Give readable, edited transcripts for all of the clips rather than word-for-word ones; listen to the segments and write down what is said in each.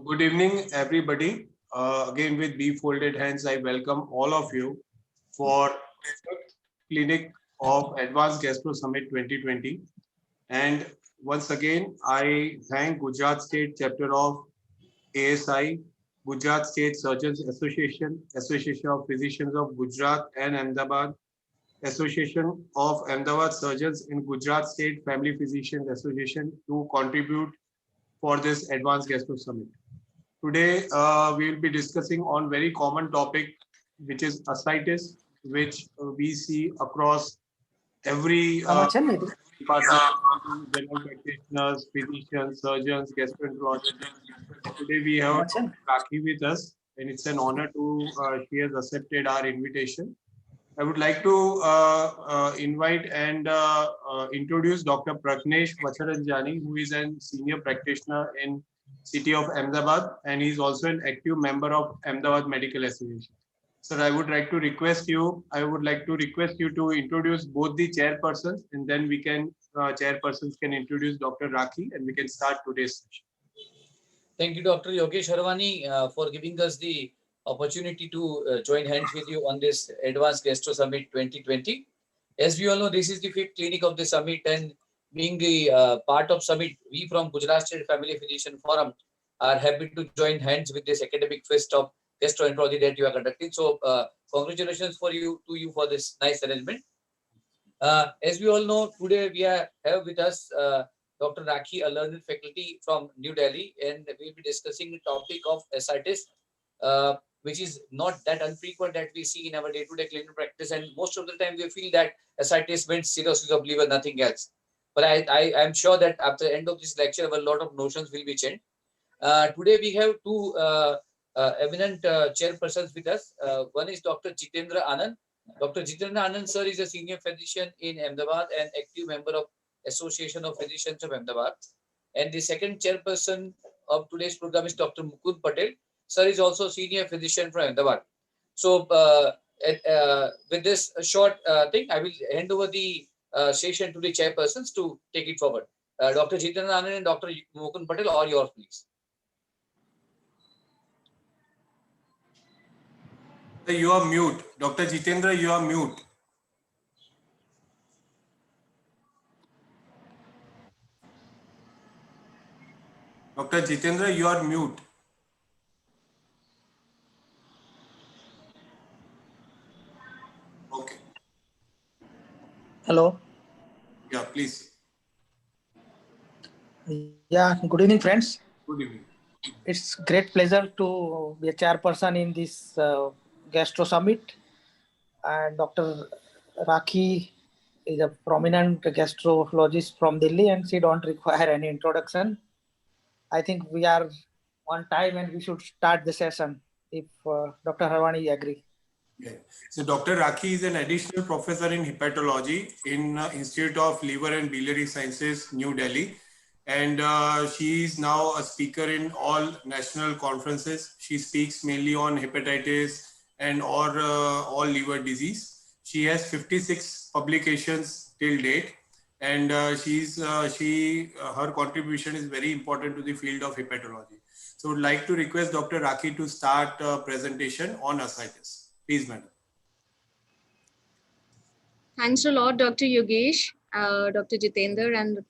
Good evening, everybody. Again, with B folded hands, I welcome all of you for fifth clinic of Advanced Gastro Summit 2020. And once again, I thank Gujarat State Chapter of ASI, Gujarat State Surgeons Association, Association of Physicians of Gujarat and Ahmedabad, Association of Ahmedabad Surgeons in Gujarat State Family Physicians Association to contribute for this Advanced Gastro Summit. Today, we will be discussing on very common topic, which is ascites, which we see across every department, general practitioners, physicians, surgeons, gastroenterologists. Today, we have Rakhi with us, and it's an honor to she has accepted our invitation. I would like to invite and introduce Dr. Pragnesh Vacharanjani, who is a senior practitioner in City of Ahmedabad, and he's also an active member of Ahmedabad Medical Association. Sir, I would like to request you. I would like to request you to introduce both the chairpersons, and then we can chairpersons can introduce Dr. Rakhi, and we can start today's session. Thank you, Dr. Yogesh Harwani, for giving us the opportunity to join hands with you on this Advanced Gastro Summit 2020. As we all know, this is the fifth clinic of the summit, and being the part of summit, we from Gujarat State Family Physician Forum are happy to join hands with this academic fest of gastroenterology that you are conducting. So, congratulations to you for this nice arrangement. As we all know, today we have with us Dr. Rakhi, a learned faculty from New Delhi, and we'll be discussing the topic of ascites, which is not that unfrequent that we see in our day-to-day clinical practice. And most of the time, we feel that ascites means cirrhosis of liver, nothing else. But I am sure that after the end of this lecture, a lot of notions will be changed. Today, we have two eminent chairpersons with us. One is Dr. Jitendra Anand. Dr. Jitendra Anand sir is a senior physician in Ahmedabad and active member of Association of Physicians of Ahmedabad. And the second chairperson of today's program is Dr. Mukund Patel. Sir is also senior physician from Ahmedabad. So with this short thing, I will hand over the session to the chairpersons to take it forward. Dr. Jitendra Anand and Dr. Mukund Patel, all yours, please. You are mute. Dr. Jitendra, you are mute. Dr. Jitendra, you are mute. Okay. Hello. Yeah, please. Yeah, good evening, friends. Good evening. It's great pleasure to be a chairperson in this Gastro Summit. And Dr. Rakhi is a prominent gastrologist from Delhi, and she don't require any introduction. I think we are on time and we should start the session if Dr. Harwani agree. Yeah. So Dr. Rakhi is an additional professor in hepatology in Institute of Liver and Biliary Sciences, New Delhi. And she is now a speaker in all national conferences. She speaks mainly on hepatitis and all liver disease. She has 56 publications till date. And her contribution is very important to the field of hepatology. So I would like to request Dr. Rakhi to start a presentation on ascites. Please, madam. Thanks a lot, Dr. Yogesh, Dr. Jitendra, and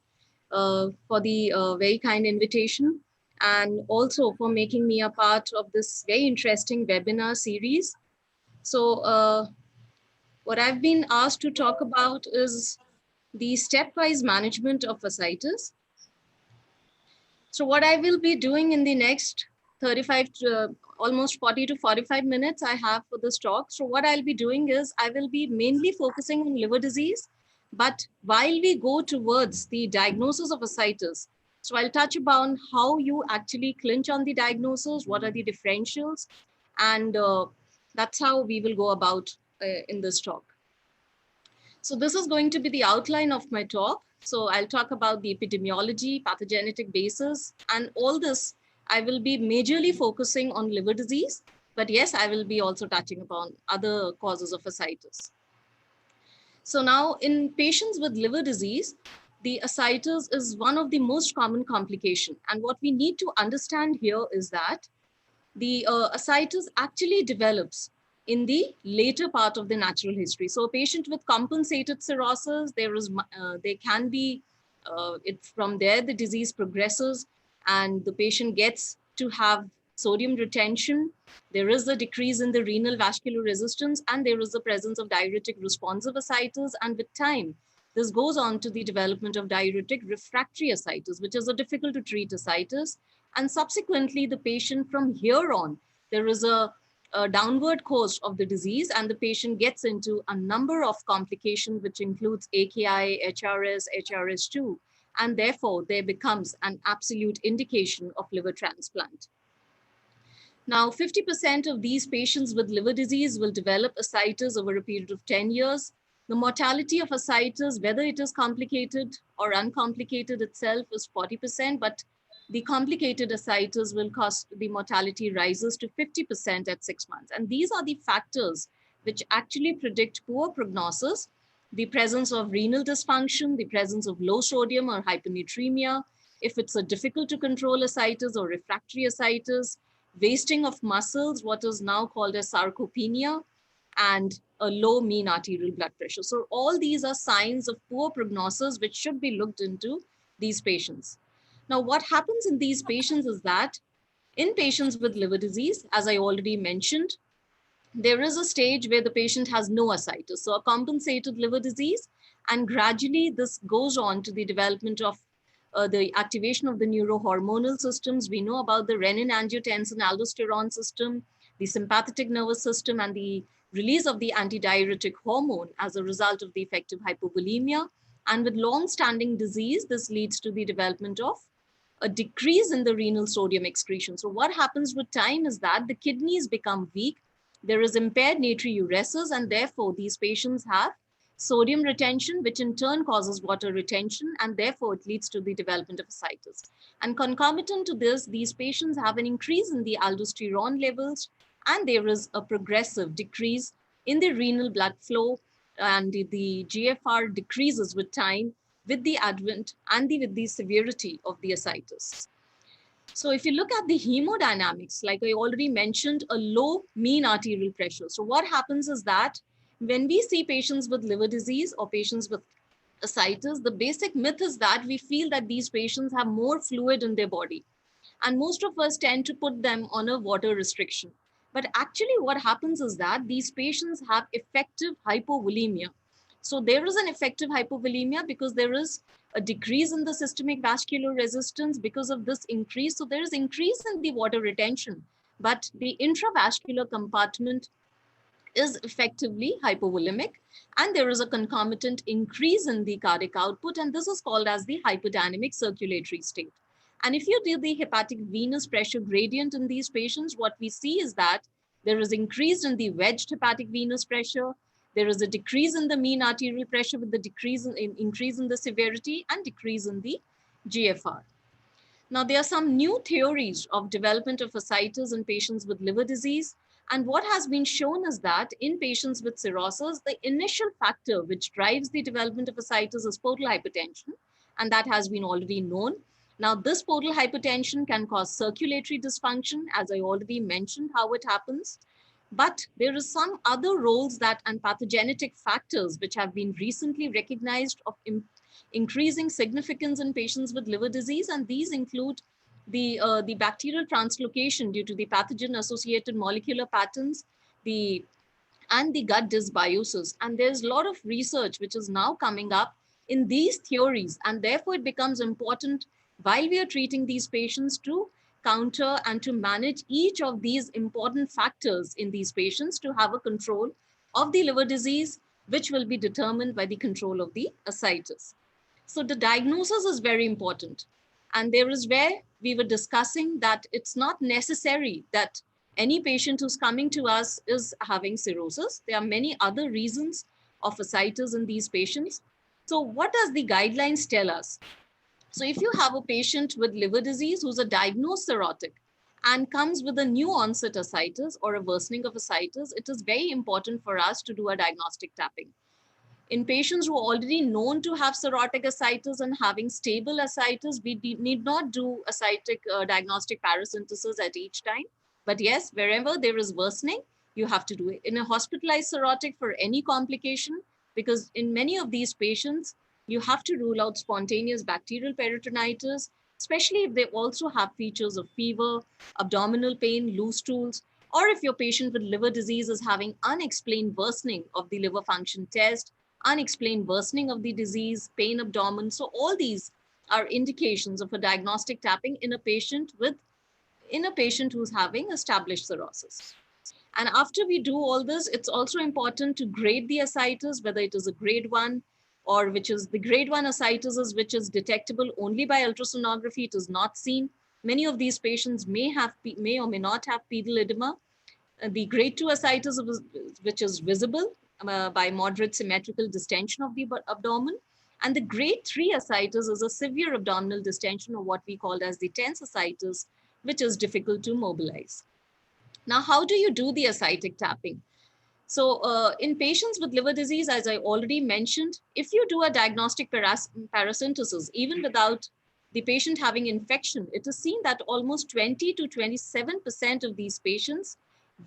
for the very kind invitation, and also for making me a part of this very interesting webinar series. So what I've been asked to talk about is the stepwise management of ascites. So what I will be doing in the next 35 to almost 40 to 45 minutes I have for this talk. So what I'll be doing is I will be mainly focusing on liver disease, but while we go towards the diagnosis of ascites, so I'll touch upon how you actually clinch on the diagnosis, what are the differentials, and that's how we will go about in this talk. So this is going to be the outline of my talk. So I'll talk about the epidemiology, pathogenetic basis, and all this. I will be majorly focusing on liver disease, but yes, I will be also touching upon other causes of ascites. So now in patients with liver disease, the ascites is one of the most common complication. And what we need to understand here is that the ascites actually develops in the later part of the natural history. So a patient with compensated cirrhosis, there can be, from there the disease progresses and the patient gets to have sodium retention. There is a decrease in the renal vascular resistance and there is the presence of diuretic responsive ascites. And with time, this goes on to the development of diuretic refractory ascites, which is a difficult to treat ascites. And subsequently, the patient from here on, there is a downward course of the disease and the patient gets into a number of complications, which includes AKI, HRS, HRS2, and therefore there becomes an absolute indication of liver transplant. Now, 50% of these patients with liver disease will develop ascites over a period of 10 years. The mortality of ascites, whether it is complicated or uncomplicated itself, is 40%, but the complicated ascites will cause the mortality rises to 50% at 6 months. And these are the factors which actually predict poor prognosis, the presence of renal dysfunction, the presence of low sodium or hyponatremia, if it's a difficult to control ascites or refractory ascites, wasting of muscles, what is now called as sarcopenia, and a low mean arterial blood pressure. So all these are signs of poor prognosis which should be looked into these patients. Now, what happens in these patients is that in patients with liver disease, as I already mentioned, there is a stage where the patient has no ascites, so a compensated liver disease, and gradually this goes on to the development of the activation of the neurohormonal systems. We know about the renin-angiotensin aldosterone system, the sympathetic nervous system, and the release of the antidiuretic hormone as a result of the effective hypovolemia. And with long-standing disease, this leads to the development of a decrease in the renal sodium excretion. So what happens with time is that the kidneys become weak, there is impaired natriuresis, and therefore these patients have sodium retention, which in turn causes water retention, and therefore it leads to the development of ascites. And concomitant to this, these patients have an increase in the aldosterone levels, and there is a progressive decrease in the renal blood flow, and the GFR decreases with time with the advent and with the severity of the ascites. So if you look at the hemodynamics, like I already mentioned, a low mean arterial pressure. So what happens is that when we see patients with liver disease or patients with ascites, the basic myth is that we feel that these patients have more fluid in their body. And most of us tend to put them on a water restriction. But actually what happens is that these patients have effective hypovolemia. So there is an effective hypovolemia because there is a decrease in the systemic vascular resistance because of this increase. So there is increase in the water retention, but the intravascular compartment is effectively hypovolemic, and there is a concomitant increase in the cardiac output, and this is called as the hypodynamic circulatory state. And if you do the hepatic venous pressure gradient in these patients, what we see is that there is increase in the wedged hepatic venous pressure, there is a decrease in the mean arterial pressure with the increase in the severity and decrease in the GFR. Now, there are some new theories of development of ascites in patients with liver disease. And what has been shown is that in patients with cirrhosis, the initial factor which drives the development of ascites is portal hypertension. And that has been already known. Now, this portal hypertension can cause circulatory dysfunction, as I already mentioned how it happens. But there is some other roles that and pathogenetic factors which have been recently recognized of increasing significance in patients with liver disease, and these include the bacterial translocation due to the pathogen-associated molecular patterns, and the gut dysbiosis. And there's a lot of research which is now coming up in these theories, and therefore it becomes important while we are treating these patients to counter and to manage each of these important factors in these patients to have a control of the liver disease, which will be determined by the control of the ascites. So the diagnosis is very important. And there is where we were discussing that it's not necessary that any patient who's coming to us is having cirrhosis. There are many other reasons of ascites in these patients. So what does the guidelines tell us? So if you have a patient with liver disease who's a diagnosed cirrhotic and comes with a new onset ascites or a worsening of ascites, it is very important for us to do a diagnostic tapping. In patients who are already known to have cirrhotic ascites and having stable ascites, we need not do ascitic diagnostic paracentesis at each time. But yes, wherever there is worsening, you have to do it. In a hospitalized cirrhotic for any complication, because in many of these patients, you have to rule out spontaneous bacterial peritonitis, especially if they also have features of fever, abdominal pain, loose stools, or if your patient with liver disease is having unexplained worsening of the liver function test, unexplained worsening of the disease, pain abdomen. So all these are indications of a diagnostic tapping in a patient who's having established cirrhosis. And after we do all this, it's also important to grade the ascites, whether it is a grade 1 or which is the grade 1 ascites, which is detectable only by ultrasonography. It is not seen. Many of these patients may or may not have pedal edema. The grade 2 ascites, which is visible by moderate symmetrical distension of the abdomen. And the grade 3 ascites is a severe abdominal distension, or what we call as the tense ascites, which is difficult to mobilize. Now, how do you do the ascitic tapping? So in patients with liver disease, as I already mentioned, if you do a diagnostic paracentesis, even without the patient having infection, it is seen that almost 20 to 27% of these patients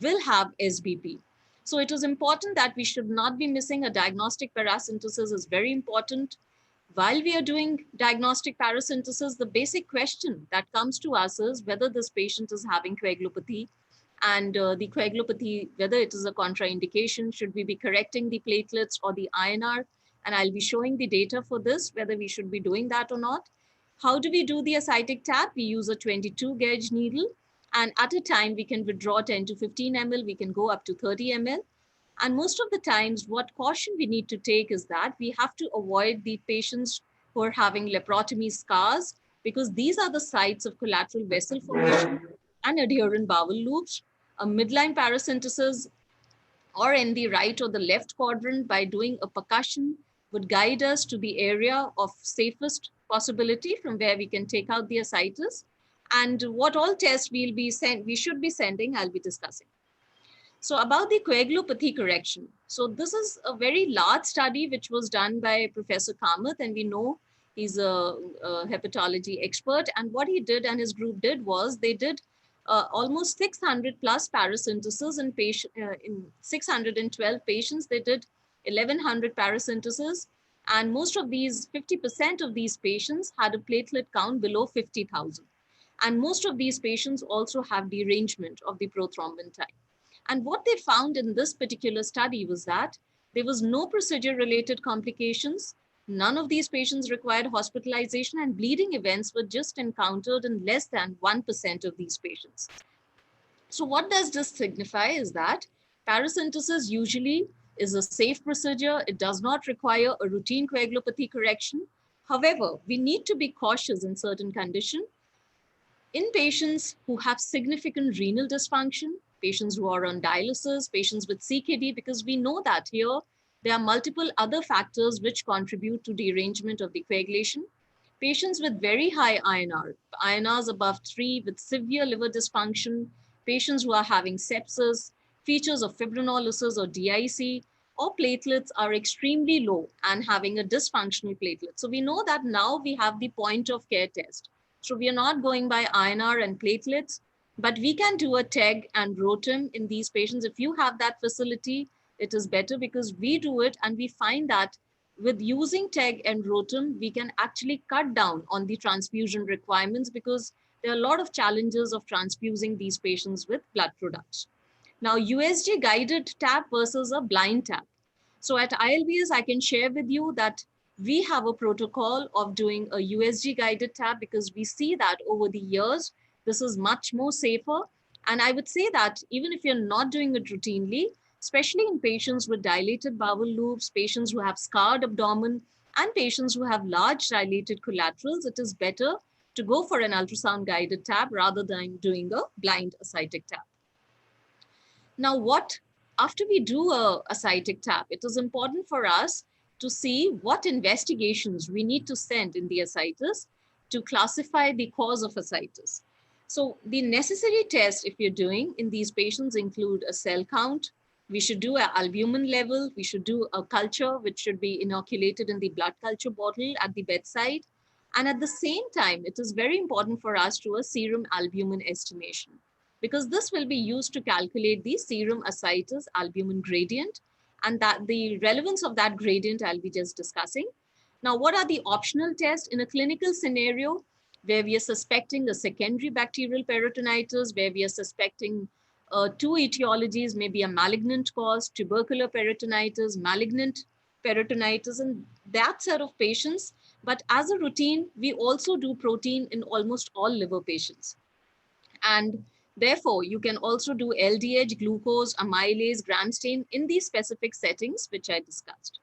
will have SBP. So it is important that we should not be missing a diagnostic paracentesis is very important. While we are doing diagnostic paracentesis, the basic question that comes to us is whether this patient is having coagulopathy, and the coagulopathy, whether it is a contraindication, should we be correcting the platelets or the INR? And I'll be showing the data for this, whether we should be doing that or not. How do we do the ascitic tap? We use a 22 gauge needle, and at a time we can withdraw 10 to 15 ml, we can go up to 30 ml. And most of the times, what caution we need to take is that we have to avoid the patients who are having laparotomy scars, because these are the sites of collateral vessel formation and adherent bowel loops. A midline paracentesis or in the right or the left quadrant by doing a percussion would guide us to the area of safest possibility from where we can take out the ascites. And what all tests we should be sending, I'll be discussing. So about the coagulopathy correction. So this is a very large study which was done by Professor Kamath, and we know he's a hepatology expert. And what he did and his group did was they did almost 600 plus paracentesis in 612 patients. They did 1100 paracentesis, and most of these, 50% of these patients had a platelet count below 50,000. And most of these patients also have derangement of the prothrombin type. And what they found in this particular study was that there was no procedure-related complications. None of these patients required hospitalization, and bleeding events were just encountered in less than 1% of these patients. So what does this signify is that paracentesis usually is a safe procedure. It does not require a routine coagulopathy correction. However, we need to be cautious in certain conditions. In patients who have significant renal dysfunction, patients who are on dialysis, patients with CKD, because we know that here there are multiple other factors which contribute to derangement of the coagulation. Patients with very high INR, INRs above 3 with severe liver dysfunction, patients who are having sepsis, features of fibrinolysis or DIC, or platelets are extremely low and having a dysfunctional platelet. So we know that now we have the point of care test. So we are not going by INR and platelets, but we can do a TEG and ROTEM in these patients. If you have that facility, it is better, because we do it and we find that with using TEG and ROTEM, we can actually cut down on the transfusion requirements, because there are a lot of challenges of transfusing these patients with blood products. Now, USG guided tap versus a blind tap. So at ILBS, I can share with you that we have a protocol of doing a USG guided tap, because we see that over the years, this is much more safer. And I would say that even if you're not doing it routinely, especially in patients with dilated bowel loops, patients who have scarred abdomen, and patients who have large dilated collaterals, it is better to go for an ultrasound guided tap rather than doing a blind ascitic tap. Now, after we do a ascitic tap, it is important for us to see what investigations we need to send in the ascites to classify the cause of ascites. So the necessary tests, if you're doing in these patients, include a cell count, We should do an albumin level. We should do a culture, which should be inoculated in the blood culture bottle at the bedside. And at the same time, it is very important for us to do a serum albumin estimation, because this will be used to calculate the serum ascites albumin gradient. And that the relevance of that gradient I'll be just discussing. Now, what are the optional tests in a clinical scenario where we are suspecting a secondary bacterial peritonitis, where we are suspecting two etiologies, maybe a malignant cause, tubercular peritonitis, malignant peritonitis, and that set of patients. But as a routine, we also do protein in almost all liver patients. And therefore, you can also do LDH, glucose, amylase, gram stain in these specific settings, which I discussed.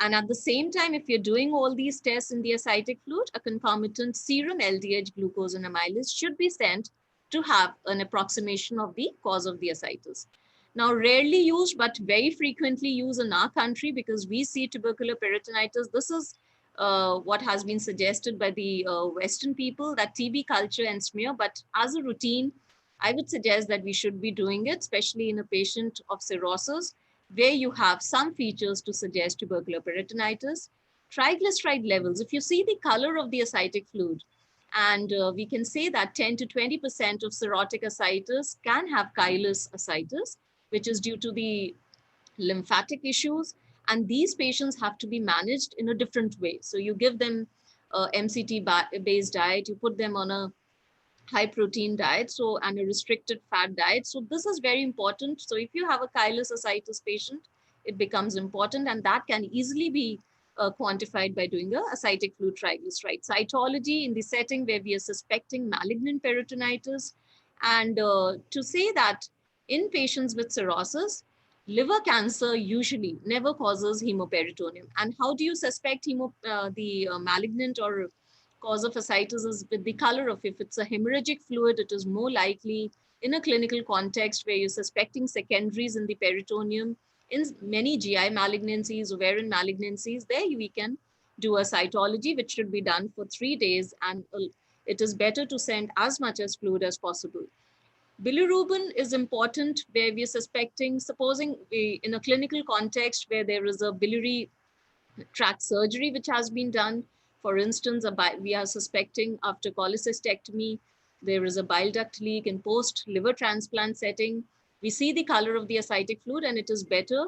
And at the same time, if you're doing all these tests in the ascitic fluid, a concomitant serum LDH, glucose, and amylase should be sent to have an approximation of the cause of the ascites. Now, rarely used, but very frequently used in our country, because we see tubercular peritonitis. This is what has been suggested by the Western people, that TB culture and smear. But as a routine, I would suggest that we should be doing it, especially in a patient of cirrhosis, where you have some features to suggest tubercular peritonitis. Triglyceride levels, if you see the color of the ascitic fluid, and we can say that 10 to 20% of cirrhotic ascites can have chylous ascites, which is due to the lymphatic issues. And these patients have to be managed in a different way. So you give them MCT-based diet, you put them on a high protein diet, so, and a restricted fat diet. So this is very important. So if you have a chylous ascites patient, it becomes important, and that can easily be quantified by doing a ascitic fluid triglyceride cytology in the setting where we are suspecting malignant peritonitis. And to say that in patients with cirrhosis, liver cancer usually never causes hemoperitoneum. And how do you suspect malignant or cause of ascites is with the color of, if it's a hemorrhagic fluid, it is more likely in a clinical context where you're suspecting secondaries in the peritoneum. In many GI malignancies, ovarian malignancies, there we can do a cytology, which should be done for 3 days. And it is better to send as much as fluid as possible. Bilirubin is important where we are suspecting, supposing in a clinical context where there is a biliary tract surgery which has been done. For instance, we are suspecting after cholecystectomy, there is a bile duct leak in post-liver transplant setting. We see the color of the ascitic fluid, and it is better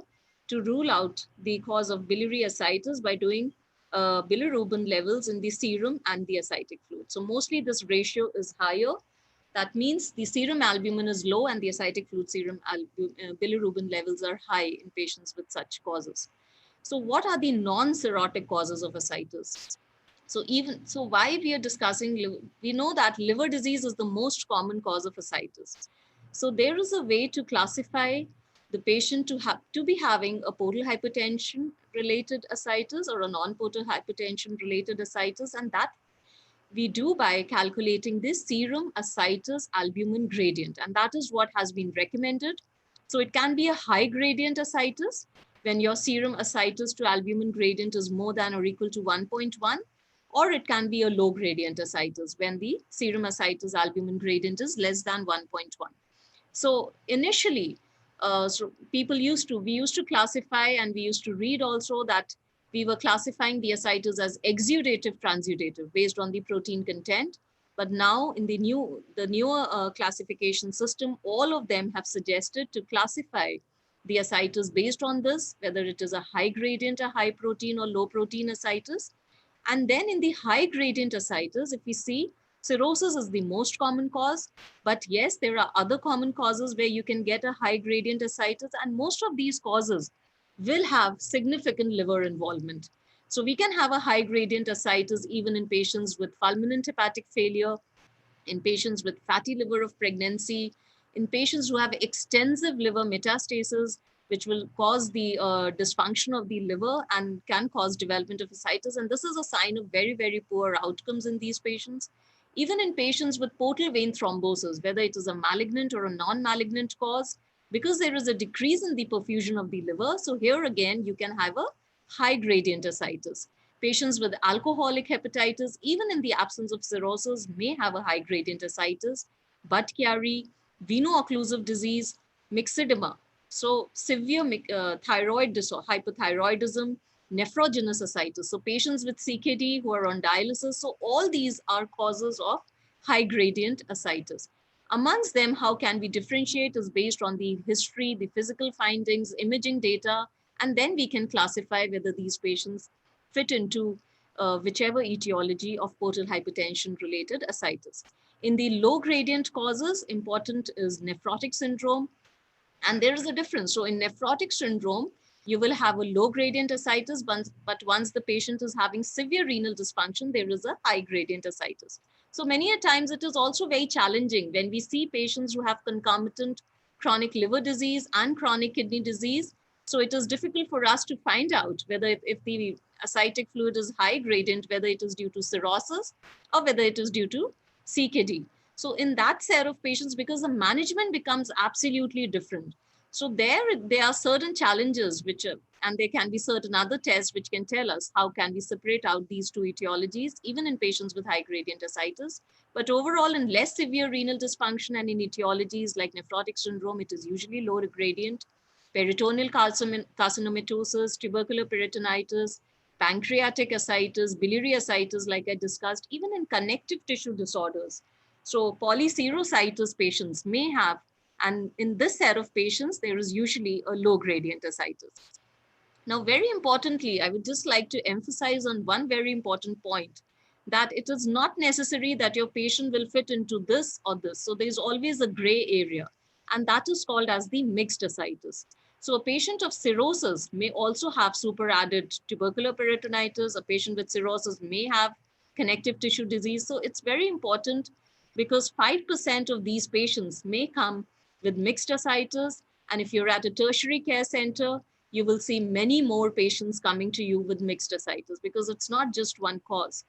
to rule out the cause of biliary ascites by doing bilirubin levels in the serum and the ascitic fluid. So mostly this ratio is higher. That means the serum albumin is low and the ascitic fluid serum bilirubin levels are high in patients with such causes. So what are the non-cirrhotic causes of ascites? So why we are discussing, we know that liver disease is the most common cause of ascites. So there is a way to classify the patient to be having a portal hypertension related ascites or a non-portal hypertension related ascites, and that we do by calculating this serum ascites albumin gradient, and that is what has been recommended. So it can be a high gradient ascites when your serum ascites to albumin gradient is more than or equal to 1.1, or it can be a low gradient ascites when the serum ascites albumin gradient is less than 1.1. So initially, we used to classify, and we used to read also that we were classifying the ascites as exudative, transudative based on the protein content. But now in the newer classification system, all of them have suggested to classify the ascites based on this, whether it is a high gradient, a high protein or low protein ascites. And then in the high gradient ascites, if we see, cirrhosis is the most common cause, but yes, there are other common causes where you can get a high gradient ascites, and most of these causes will have significant liver involvement. So we can have a high gradient ascites even in patients with fulminant hepatic failure, in patients with fatty liver of pregnancy, in patients who have extensive liver metastasis, which will cause the dysfunction of the liver and can cause development of ascites. And this is a sign of very, very poor outcomes in these patients. Even in patients with portal vein thrombosis, whether it is a malignant or a non-malignant cause, because there is a decrease in the perfusion of the liver. So here again, you can have a high gradient ascites. Patients with alcoholic hepatitis, even in the absence of cirrhosis, may have a high gradient ascites, but carry veno-occlusive disease, myxedema, So severe thyroid disorder, hypothyroidism, nephrogenous ascites. So patients with CKD who are on dialysis. So all these are causes of high gradient ascites. Amongst them, how can we differentiate is based on the history, the physical findings, imaging data, and then we can classify whether these patients fit into whichever etiology of portal hypertension related ascites. In the low gradient causes, important is nephrotic syndrome. And there is a difference. So in nephrotic syndrome, you will have a low gradient ascites, but once the patient is having severe renal dysfunction, there is a high gradient ascites. So many a times it is also very challenging when we see patients who have concomitant chronic liver disease and chronic kidney disease. So it is difficult for us to find out whether if the ascitic fluid is high gradient, whether it is due to cirrhosis or whether it is due to CKD. So in that set of patients, because the management becomes absolutely different. So there are certain challenges which and there can be certain other tests which can tell us how can we separate out these two etiologies, even in patients with high gradient ascites. But overall, in less severe renal dysfunction and in etiologies like nephrotic syndrome, it is usually lower gradient. Peritoneal carcinomatosis, tubercular peritonitis, pancreatic ascites, biliary ascites, like I discussed, even in connective tissue disorders. So polyserositis patients may have, and in this set of patients, there is usually a low gradient ascites. Now, very importantly, I would just like to emphasize on one very important point, that it is not necessary that your patient will fit into this or this. So there's always a gray area, and that is called as the mixed ascites. So a patient of cirrhosis may also have superadded tubercular peritonitis. A patient with cirrhosis may have connective tissue disease. So it's very important because 5% of these patients may come with mixed ascites. And if you're at a tertiary care center, you will see many more patients coming to you with mixed ascites because it's not just one cause.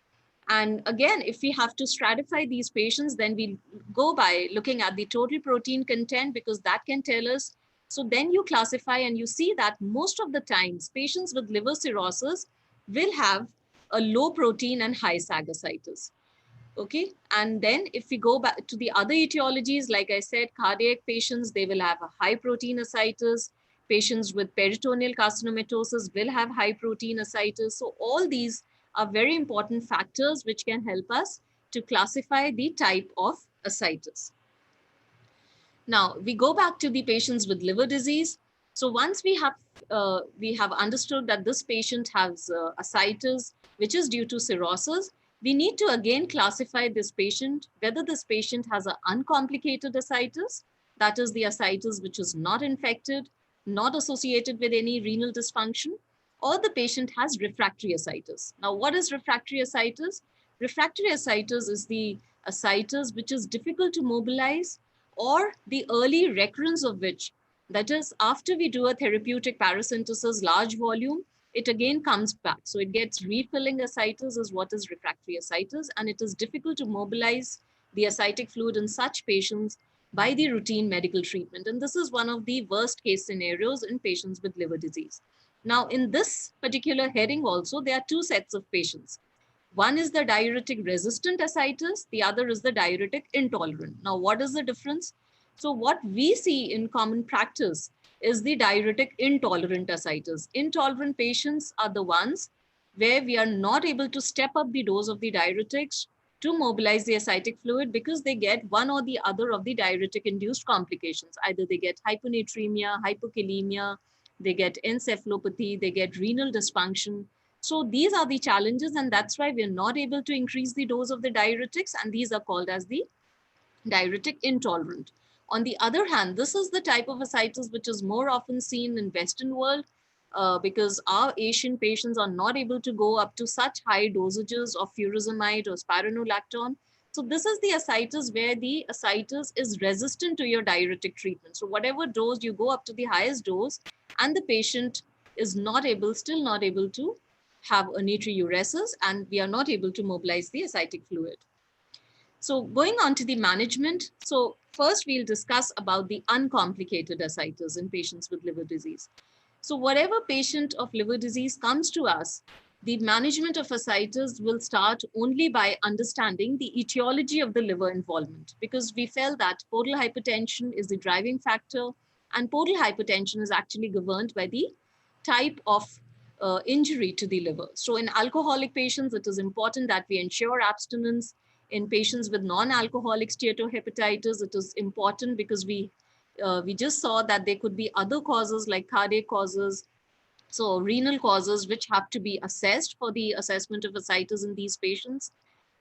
And again, if we have to stratify these patients, then we go by looking at the total protein content because that can tell us. So then you classify and you see that most of the times patients with liver cirrhosis will have a low protein and high SAG ascites. Okay, and then if we go back to the other etiologies, like I said, cardiac patients, they will have a high protein ascites. Patients with peritoneal carcinomatosis will have high protein ascites. So all these are very important factors which can help us to classify the type of ascites. Now we go back to the patients with liver disease. So once we have understood that this patient has ascites, which is due to cirrhosis, we need to again classify this patient, whether this patient has an uncomplicated ascites, that is the ascites which is not infected, not associated with any renal dysfunction, or the patient has refractory ascites. Now, what is refractory ascites? Refractory ascites is the ascites which is difficult to mobilize, or the early recurrence of which, that is after we do a therapeutic paracentesis large volume, it again comes back. So it gets refilling ascites is what is refractory ascites, and it is difficult to mobilize the ascitic fluid in such patients by the routine medical treatment. And this is one of the worst case scenarios in patients with liver disease. Now, in this particular heading also, there are two sets of patients. One is the diuretic resistant ascites, the other is the diuretic intolerant. Now, what is the difference? So what we see in common practice is the diuretic intolerant ascites. Intolerant patients are the ones where we are not able to step up the dose of the diuretics to mobilize the ascitic fluid because they get one or the other of the diuretic induced complications. Either they get hyponatremia, hypokalemia, they get encephalopathy, they get renal dysfunction. So these are the challenges, and that's why we're not able to increase the dose of the diuretics, and these are called as the diuretic intolerant. On the other hand, this is the type of ascites which is more often seen in Western world because our Asian patients are not able to go up to such high dosages of furosemide or spironolactone. So this is the ascites where the ascites is resistant to your diuretic treatment. So whatever dose you go up to the highest dose, and the patient is still not able to have a natriuresis, and we are not able to mobilize the ascitic fluid. So going on to the management. So first we'll discuss about the uncomplicated ascites in patients with liver disease. So whatever patient of liver disease comes to us, the management of ascites will start only by understanding the etiology of the liver involvement, because we felt that portal hypertension is the driving factor. And portal hypertension is actually governed by the type of injury to the liver. So in alcoholic patients, it is important that we ensure abstinence. In patients with non-alcoholic steatohepatitis, it is important because we just saw that there could be other causes like cardiac causes, so renal causes, which have to be assessed for the assessment of ascites in these patients.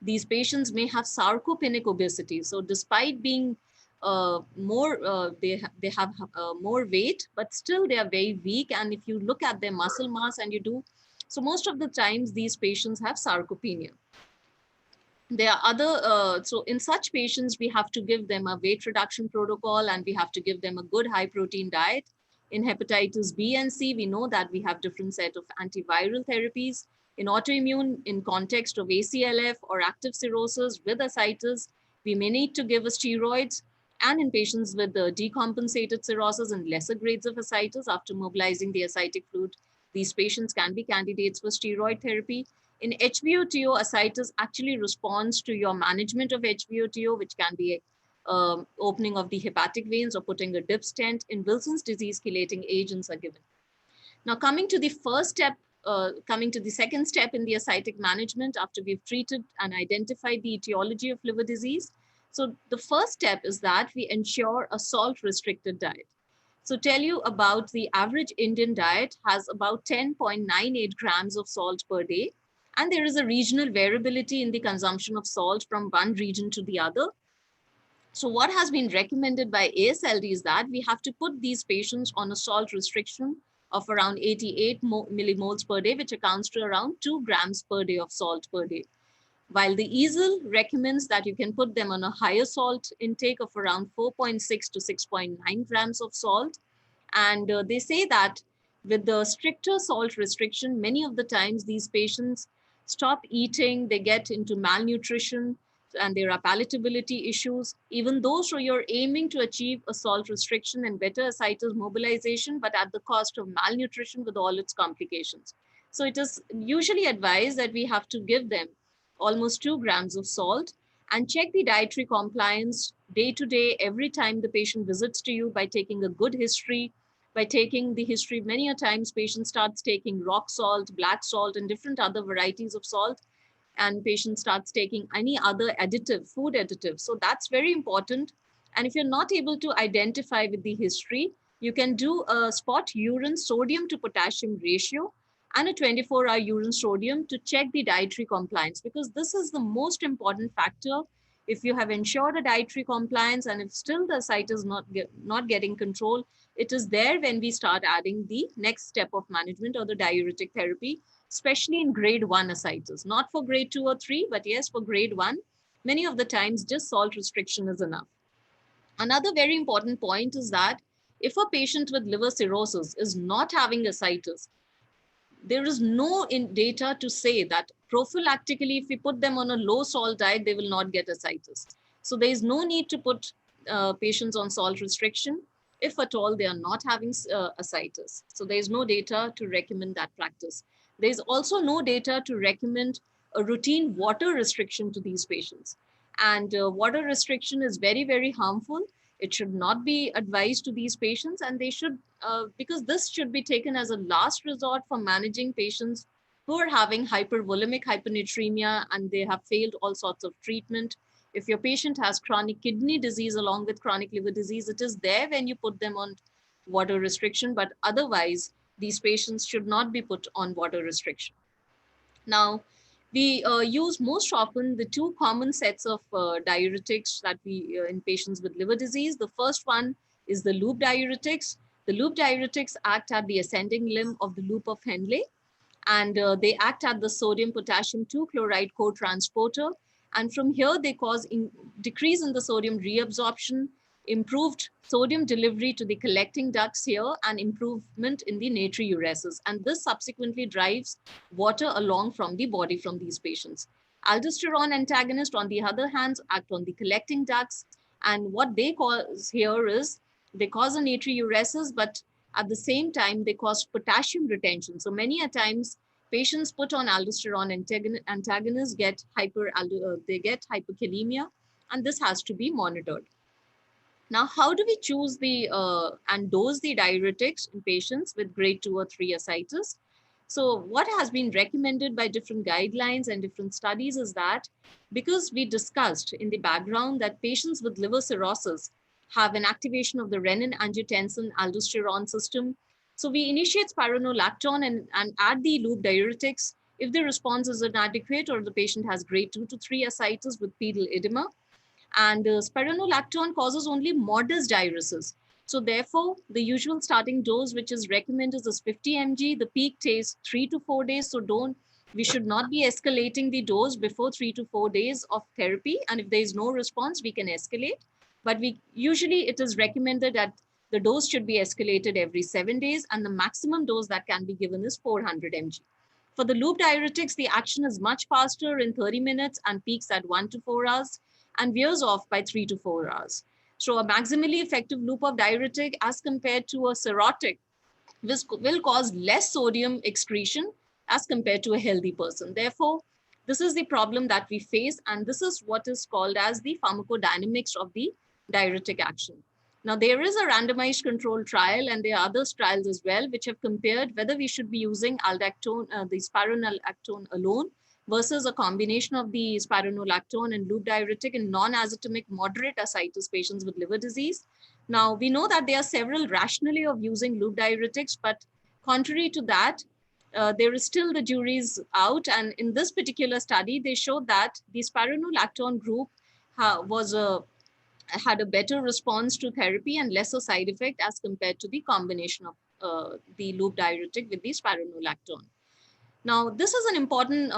These patients may have sarcopenic obesity. So despite being they have more weight, but still they are very weak. And if you look at their muscle mass and you do, so most of the times these patients have sarcopenia. There are other, so in such patients, we have to give them a weight reduction protocol and we have to give them a good high protein diet. In hepatitis B and C, we know that we have different set of antiviral therapies. In autoimmune, in context of ACLF or active cirrhosis with ascites, we may need to give a steroids. And in patients with the decompensated cirrhosis and lesser grades of ascites, after mobilizing the ascitic fluid, these patients can be candidates for steroid therapy. In HVOTO, ascites actually responds to your management of HVOTO, which can be opening of the hepatic veins or putting a dip stent. In Wilson's disease, chelating agents are given. Now, coming to the second step in the ascitic management after we've treated and identified the etiology of liver disease. So the first step is that we ensure a salt-restricted diet. So tell you about the average Indian diet has about 10.98 grams of salt per day. And there is a regional variability in the consumption of salt from one region to the other. So what has been recommended by ASLD is that we have to put these patients on a salt restriction of around 88 millimoles per day, which accounts to around 2 grams per day of salt per day. While the EASL recommends that you can put them on a higher salt intake of around 4.6 to 6.9 grams of salt. And they say that with the stricter salt restriction, many of the times these patients stop eating, they get into malnutrition, and there are palatability issues, even though so you're aiming to achieve a salt restriction and better ascites mobilization, but at the cost of malnutrition with all its complications. So it is usually advised that we have to give them almost 2 grams of salt and check the dietary compliance day to day every time the patient visits to you by taking a good history. By taking the history, many a times patient starts taking rock salt, black salt, and different other varieties of salt, and patient starts taking any other additive, food additive. So that's very important. And if you're not able to identify with the history, you can do a spot urine sodium to potassium ratio and a 24-hour urine sodium to check the dietary compliance, because this is the most important factor. If you have ensured a dietary compliance and if still the ascites is not getting control, it is there when we start adding the next step of management or the diuretic therapy, especially in grade 1 ascites, not for grade 2 or 3, but yes, for grade 1, many of the times just salt restriction is enough. Another very important point is that if a patient with liver cirrhosis is not having ascites, there is no data to say that prophylactically, if we put them on a low salt diet, they will not get ascites. So there is no need to put patients on salt restriction if at all they are not having ascites. So there is no data to recommend that practice. There is also no data to recommend a routine water restriction to these patients. And water restriction is very, very harmful. It should not be advised to these patients, and they should, because this should be taken as a last resort for managing patients who are having hypervolemic hyponatremia and they have failed all sorts of treatment. If your patient has chronic kidney disease along with chronic liver disease, it is there when you put them on water restriction, but otherwise, these patients should not be put on water restriction. Now, we use most often the two common sets of diuretics that we in patients with liver disease. The first one is the loop diuretics. The loop diuretics act at the ascending limb of the loop of Henle, and they act at the sodium potassium 2 chloride co-transporter. And from here, they cause decrease in the sodium reabsorption, improved sodium delivery to the collecting ducts here, and improvement in the natriuresis. And this subsequently drives water along from the body from these patients. Aldosterone antagonists, on the other hand, act on the collecting ducts. And what they cause here is they cause a natriuresis, but at the same time, they cause potassium retention. So many a times, patients put on aldosterone antagonists get hyperkalemia, and this has to be monitored. Now, how do we choose the and dose the diuretics in patients with grade 2 or 3 ascites? So what has been recommended by different guidelines and different studies is that because we discussed in the background that patients with liver cirrhosis have an activation of the renin-angiotensin-aldosterone system. So we initiate spironolactone and add the loop diuretics if the response is inadequate or the patient has grade 2 to 3 ascites with pedal edema. And spironolactone causes only modest diuresis. So therefore, the usual starting dose, which is recommended, is 50 mg. The peak takes 3 to 4 days. So we should not be escalating the dose before 3 to 4 days of therapy. And if there is no response, we can escalate. But it is recommended that the dose should be escalated every 7 days, and the maximum dose that can be given is 400 mg. For the loop diuretics, the action is much faster in 30 minutes and peaks at 1 to 4 hours and wears off by 3 to 4 hours. So a maximally effective loop of diuretic as compared to a cirrhotic will cause less sodium excretion as compared to a healthy person. Therefore, this is the problem that we face, and this is what is called as the pharmacodynamics of the diuretic action. Now, there is a randomized control trial, and there are other trials as well, which have compared whether we should be using aldactone, the spironolactone alone versus a combination of the spironolactone and loop diuretic in non-azotemic moderate ascites patients with liver disease. Now, we know that there are several rationale of using loop diuretics, but contrary to that, there is still the jury's out. And in this particular study, they showed that the spironolactone group had a better response to therapy and lesser side effect as compared to the combination of the loop diuretic with the spironolactone. Now, this is an important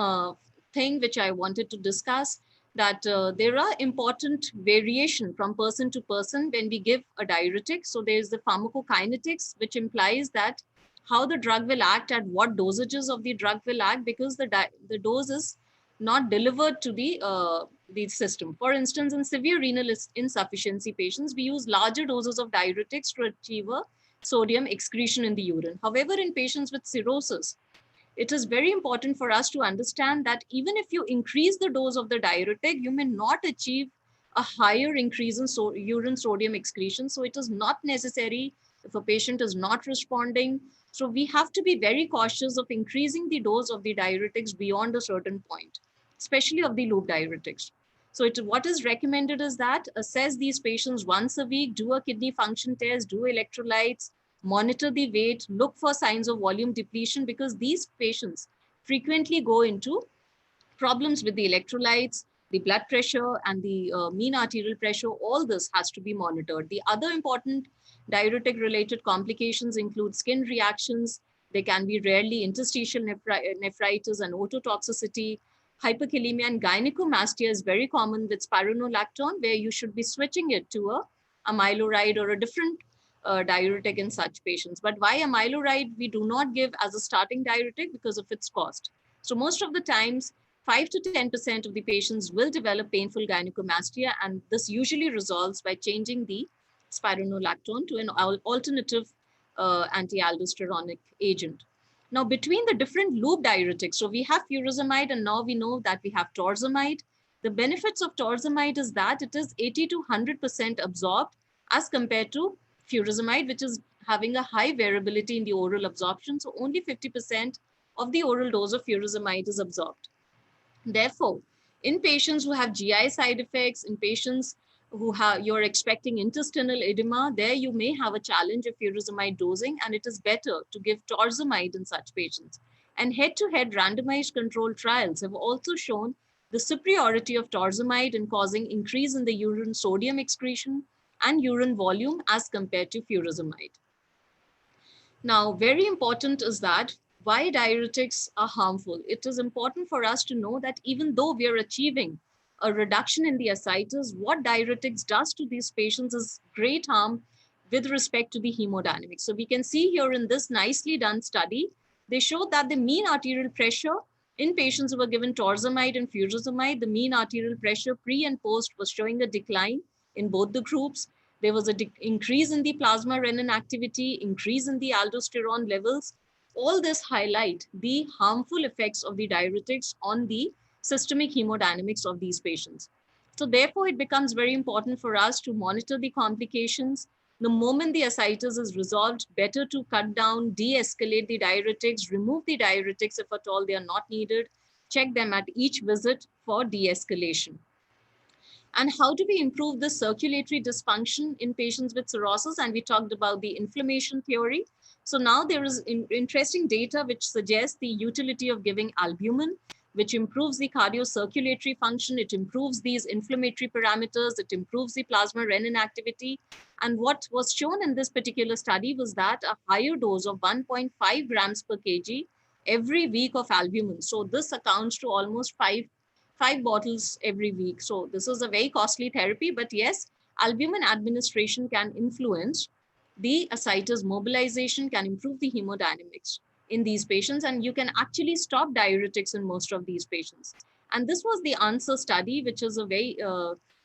thing which I wanted to discuss, that there are important variation from person to person when we give a diuretic. So there's the pharmacokinetics, which implies that how the drug will act at what dosages of the drug will act, because the dose is not delivered to the system. For instance, in severe renal insufficiency patients, we use larger doses of diuretics to achieve a sodium excretion in the urine. However, in patients with cirrhosis, it is very important for us to understand that even if you increase the dose of the diuretic, you may not achieve a higher increase in urine sodium excretion. So it is not necessary if a patient is not responding. So we have to be very cautious of increasing the dose of the diuretics beyond a certain point, especially of the loop diuretics. So what is recommended is that assess these patients once a week, do a kidney function test, do electrolytes, monitor the weight, look for signs of volume depletion, because these patients frequently go into problems with the electrolytes, the blood pressure, and the mean arterial pressure. All this has to be monitored. The other important diuretic related complications include skin reactions. There can be rarely interstitial nephritis and ototoxicity. Hyperkalemia and gynecomastia is very common with spironolactone, where you should be switching it to a amiloride or a different diuretic in such patients. But why amiloride we do not give as a starting diuretic? Because of its cost. So most of the times, 5 to 10% of the patients will develop painful gynecomastia, and this usually resolves by changing the spironolactone to an alternative anti-aldosteronic agent. Now, between the different loop diuretics, so we have furosemide, and now we know that we have torsemide. The benefits of torsemide is that it is 80 to 100% absorbed as compared to furosemide, which is having a high variability in the oral absorption. So only 50% of the oral dose of furosemide is absorbed. Therefore, in patients who have GI side effects, in patients who you're expecting intestinal edema, there you may have a challenge of furosemide dosing, and it is better to give torsemide in such patients. And head-to-head randomized controlled trials have also shown the superiority of torsemide in causing increase in the urine sodium excretion and urine volume as compared to furosemide. Now, very important is that why diuretics are harmful. It is important for us to know that even though we are achieving a reduction in the ascites, what diuretics does to these patients is great harm with respect to the hemodynamics. So we can see here in this nicely done study, they showed that the mean arterial pressure in patients who were given torsemide and furosemide, the mean arterial pressure pre and post was showing a decline in both the groups. There was an increase in the plasma renin activity, increase in the aldosterone levels. All this highlight the harmful effects of the diuretics on the systemic hemodynamics of these patients. So therefore, it becomes very important for us to monitor the complications. The moment the ascites is resolved, better to cut down, de-escalate the diuretics, remove the diuretics if at all they are not needed, check them at each visit for de-escalation. And how do we improve the circulatory dysfunction in patients with cirrhosis? And we talked about the inflammation theory. So now there is interesting data which suggests the utility of giving albumin, which improves the cardiocirculatory function. It improves these inflammatory parameters. It improves the plasma renin activity. And what was shown in this particular study was that a higher dose of 1.5 grams per kg every week of albumin. So this accounts to almost five bottles every week. So this is a very costly therapy, but yes, albumin administration can influence the ascites mobilization, can improve the hemodynamics in these patients, and you can actually stop diuretics in most of these patients. And this was the ANSWER study, which is a very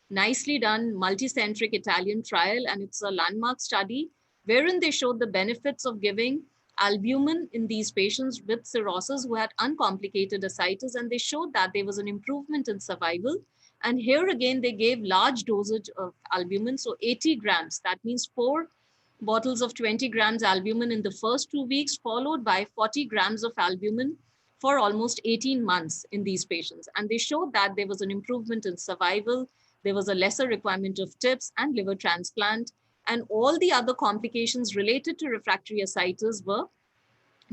nicely done multicentric Italian trial, and it's a landmark study wherein they showed the benefits of giving albumin in these patients with cirrhosis who had uncomplicated ascites, and they showed that there was an improvement in survival. And here again, they gave large dosage of albumin, so 80 grams. That means 4 bottles of 20 grams albumin in the first 2 weeks, followed by 40 grams of albumin for almost 18 months in these patients. And they showed that there was an improvement in survival, there was a lesser requirement of TIPS and liver transplant, and all the other complications related to refractory ascites were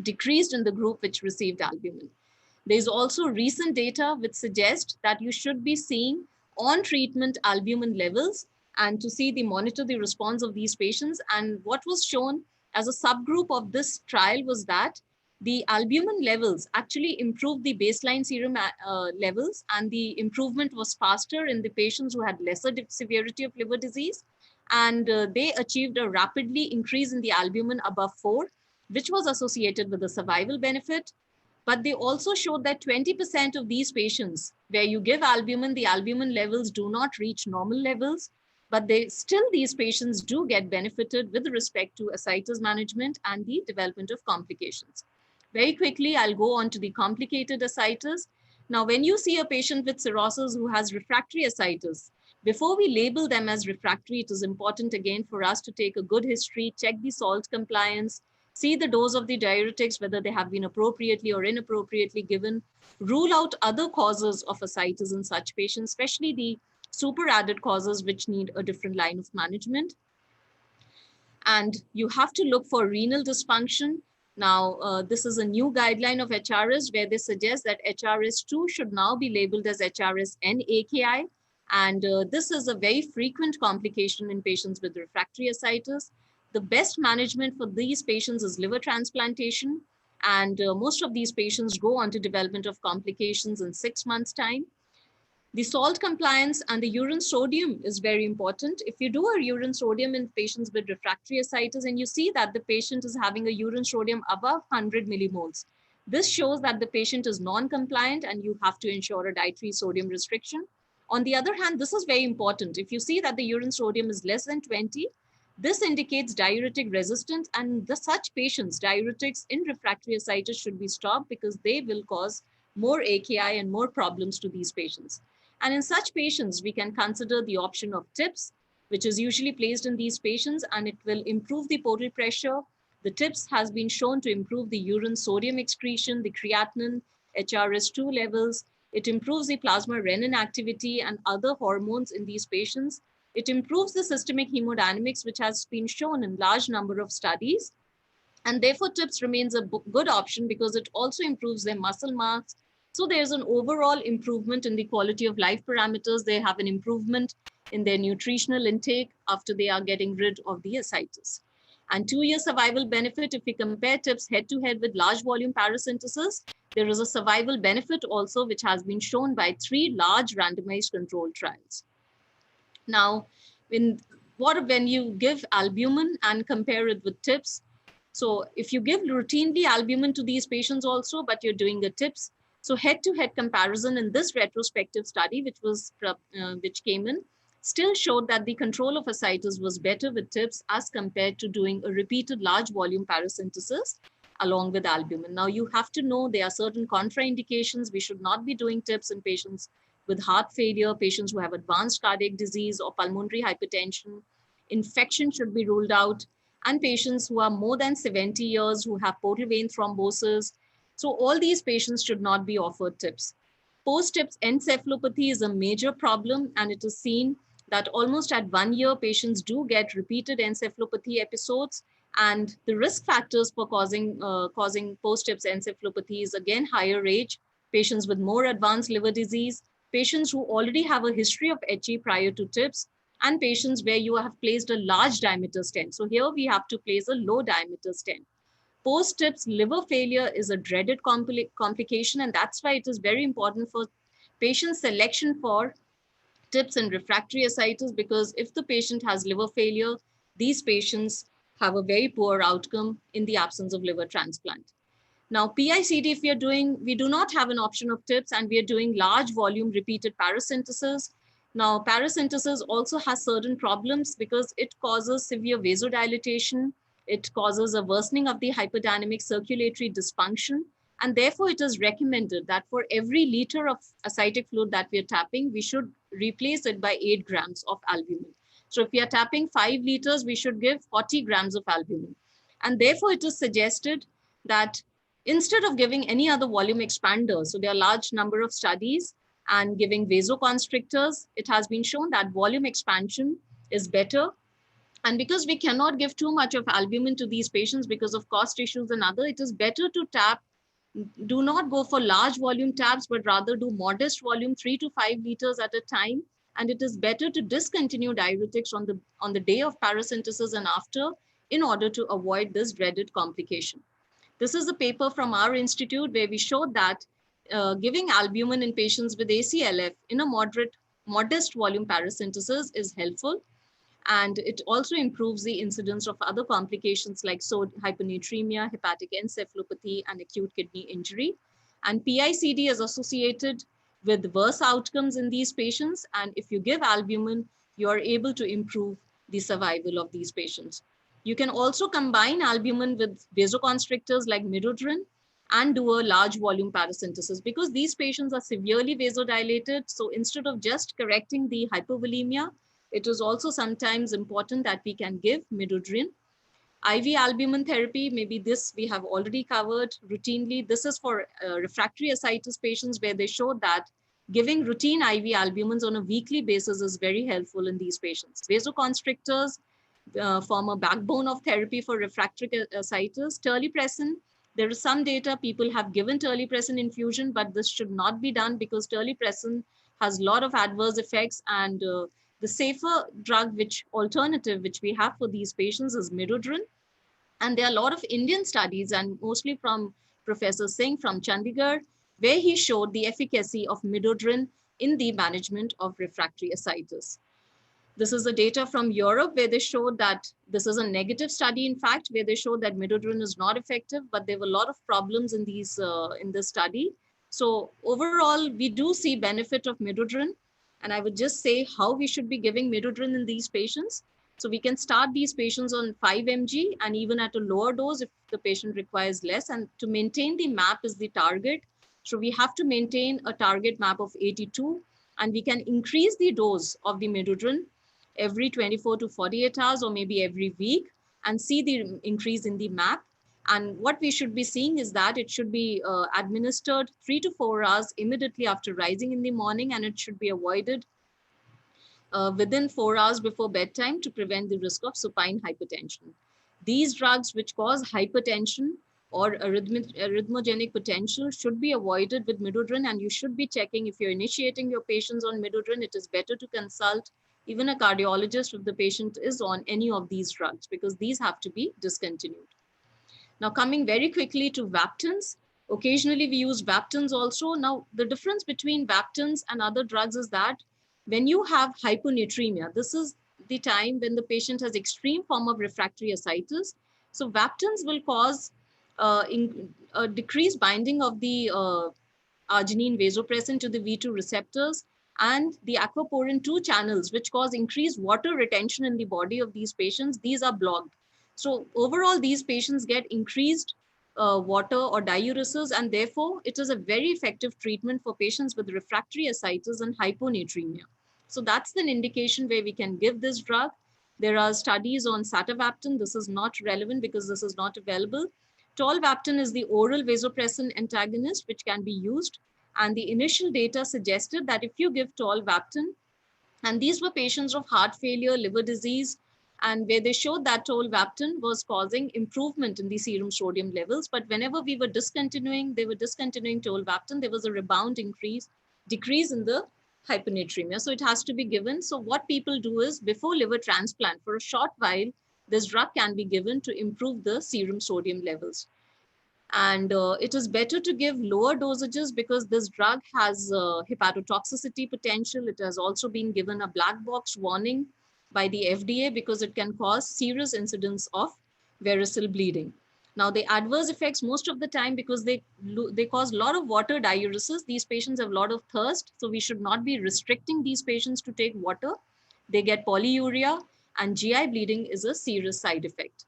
decreased in the group which received albumin. There's also recent data which suggest that you should be seeing on treatment albumin levels and to see the monitor the response of these patients. And what was shown as a subgroup of this trial was that the albumin levels actually improved the baseline serum levels, and the improvement was faster in the patients who had lesser severity of liver disease. And they achieved a rapidly increase in the albumin above 4, which was associated with a survival benefit. But they also showed that 20% of these patients where you give albumin, the albumin levels do not reach normal levels, but these patients do get benefited with respect to ascites management and the development of complications. Very quickly, I'll go on to the complicated ascites. Now, when you see a patient with cirrhosis who has refractory ascites, before we label them as refractory, it is important again for us to take a good history, check the salt compliance, see the dose of the diuretics, whether they have been appropriately or inappropriately given, rule out other causes of ascites in such patients, especially the superadded causes which need a different line of management. And you have to look for renal dysfunction. Now, this is a new guideline of HRS where they suggest that HRS2 should now be labeled as HRS-N-AKI. And this is a very frequent complication in patients with refractory ascites. The best management for these patients is liver transplantation. And most of these patients go on to development of complications in 6 months' time. The salt compliance and the urine sodium is very important. If you do a urine sodium in patients with refractory ascites and you see that the patient is having a urine sodium above 100 millimoles, this shows that the patient is non-compliant and you have to ensure a dietary sodium restriction. On the other hand, this is very important. If you see that the urine sodium is less than 20, this indicates diuretic resistance, and such patients, diuretics in refractory ascites should be stopped because they will cause more AKI and more problems to these patients. And in such patients, we can consider the option of TIPS, which is usually placed in these patients, and it will improve the portal pressure. The TIPS has been shown to improve the urine sodium excretion, the creatinine, HRS2 levels. It improves the plasma renin activity and other hormones in these patients. It improves the systemic hemodynamics, which has been shown in large number of studies. And therefore, TIPS remains a good option because it also improves their muscle mass. So there's an overall improvement in the quality of life parameters. They have an improvement in their nutritional intake after they are getting rid of the ascites. And 2-year survival benefit, if we compare TIPS head-to-head with large volume paracentesis, there is a survival benefit also, which has been shown by 3 large randomized controlled trials. Now, when you give albumin and compare it with TIPS, so if you give routinely albumin to these patients also, but you're doing a TIPS, so head-to-head comparison in this retrospective study, which came in, still showed that the control of ascites was better with TIPS as compared to doing a repeated large volume paracentesis along with albumin. Now you have to know there are certain contraindications. We should not be doing TIPS in patients with heart failure, patients who have advanced cardiac disease or pulmonary hypertension. Infection should be ruled out, and patients who are more than 70 years who have portal vein thrombosis. So all these patients should not be offered TIPS. Post-TIPS encephalopathy is a major problem, and it is seen that almost at 1 year, patients do get repeated encephalopathy episodes, and the risk factors for causing post-TIPS encephalopathy is again higher age, patients with more advanced liver disease, patients who already have a history of HE prior to TIPS, and patients where you have placed a large diameter stent. So here we have to place a low diameter stent. Post-TIPS liver failure is a dreaded complication, and that's why it is very important for patient selection for TIPS and refractory ascites, because if the patient has liver failure, these patients have a very poor outcome in the absence of liver transplant. Now, PICD, if we do not have an option of TIPS, and we are doing large volume repeated paracentesis. Now, paracentesis also has certain problems because it causes severe vasodilatation. It causes a worsening of the hyperdynamic circulatory dysfunction. And therefore, it is recommended that for every liter of ascitic fluid that we are tapping, we should replace it by 8 grams of albumin. So if we are tapping 5 liters, we should give 40 grams of albumin. And therefore, it is suggested that instead of giving any other volume expander, so there are a large number of studies, and giving vasoconstrictors, it has been shown that volume expansion is better. And because we cannot give too much of albumin to these patients because of cost issues and other, it is better to tap. Do not go for large volume taps, but rather do modest volume, 3 to 5 liters at a time. And it is better to discontinue diuretics on the day of paracentesis and after, in order to avoid this dreaded complication. This is a paper from our institute where we showed that giving albumin in patients with ACLF in a modest volume paracentesis is helpful. And it also improves the incidence of other complications like hyponatremia, hepatic encephalopathy, and acute kidney injury. And PICD is associated with worse outcomes in these patients. And if you give albumin, you are able to improve the survival of these patients. You can also combine albumin with vasoconstrictors like midodrine and do a large volume paracentesis, because these patients are severely vasodilated. So instead of just correcting the hypovolemia, it is also sometimes important that we can give midodrine. IV albumin therapy, maybe this we have already covered routinely. This is for refractory ascites patients, where they showed that giving routine IV albumins on a weekly basis is very helpful in these patients. Vasoconstrictors form a backbone of therapy for refractory ascites. Terlipressin, there is some data people have given terlipressin infusion, but this should not be done because terlipressin has a lot of adverse effects, and the safer drug alternative which we have for these patients is midodrine. And there are a lot of Indian studies, and mostly from Professor Singh from Chandigarh, where he showed the efficacy of midodrine in the management of refractory ascites. This is the data from Europe, where they showed that this is a negative study, in fact, where they showed that midodrine is not effective, but there were a lot of problems in this study. So overall, we do see benefit of midodrine. And I would just say how we should be giving midodrine in these patients. So we can start these patients on 5 mg and even at a lower dose if the patient requires less. And to maintain the MAP is the target. So we have to maintain a target MAP of 82, and we can increase the dose of the midodrine every 24 to 48 hours or maybe every week and see the increase in the MAP. And what we should be seeing is that it should be administered 3 to 4 hours immediately after rising in the morning, and it should be avoided within 4 hours before bedtime to prevent the risk of supine hypertension. These drugs which cause hypertension or arrhythmogenic potential should be avoided with midodrine, and you should be checking if you're initiating your patients on midodrine. It is better to consult even a cardiologist if the patient is on any of these drugs, because these have to be discontinued. Now, coming very quickly to Vaptans, occasionally we use Vaptans also. Now, the difference between Vaptans and other drugs is that when you have hyponatremia, this is the time when the patient has extreme form of refractory ascites. So Vaptans will cause a decreased binding of the arginine vasopressin to the V2 receptors, and the aquaporin 2 channels, which cause increased water retention in the body of these patients, these are blocked. So overall, these patients get increased water or diuresis, and therefore it is a very effective treatment for patients with refractory ascites and hyponatremia. So that's an indication where we can give this drug. There are studies on satavaptan. This is not relevant because this is not available. Tolvaptan is the oral vasopressin antagonist which can be used. And the initial data suggested that if you give tolvaptan, and these were patients of heart failure, liver disease, and where they showed that tolvaptan was causing improvement in the serum sodium levels. But whenever we were discontinuing, they were discontinuing tolvaptan, there was a rebound decrease in the hyponatremia. So it has to be given. So what people do is before liver transplant, for a short while, this drug can be given to improve the serum sodium levels. And it is better to give lower dosages because this drug has hepatotoxicity potential. It has also been given a black box warning by the FDA because it can cause serious incidents of variceal bleeding. Now, the adverse effects most of the time, because they cause a lot of water diuresis. These patients have a lot of thirst, so we should not be restricting these patients to take water. They get polyuria, and GI bleeding is a serious side effect.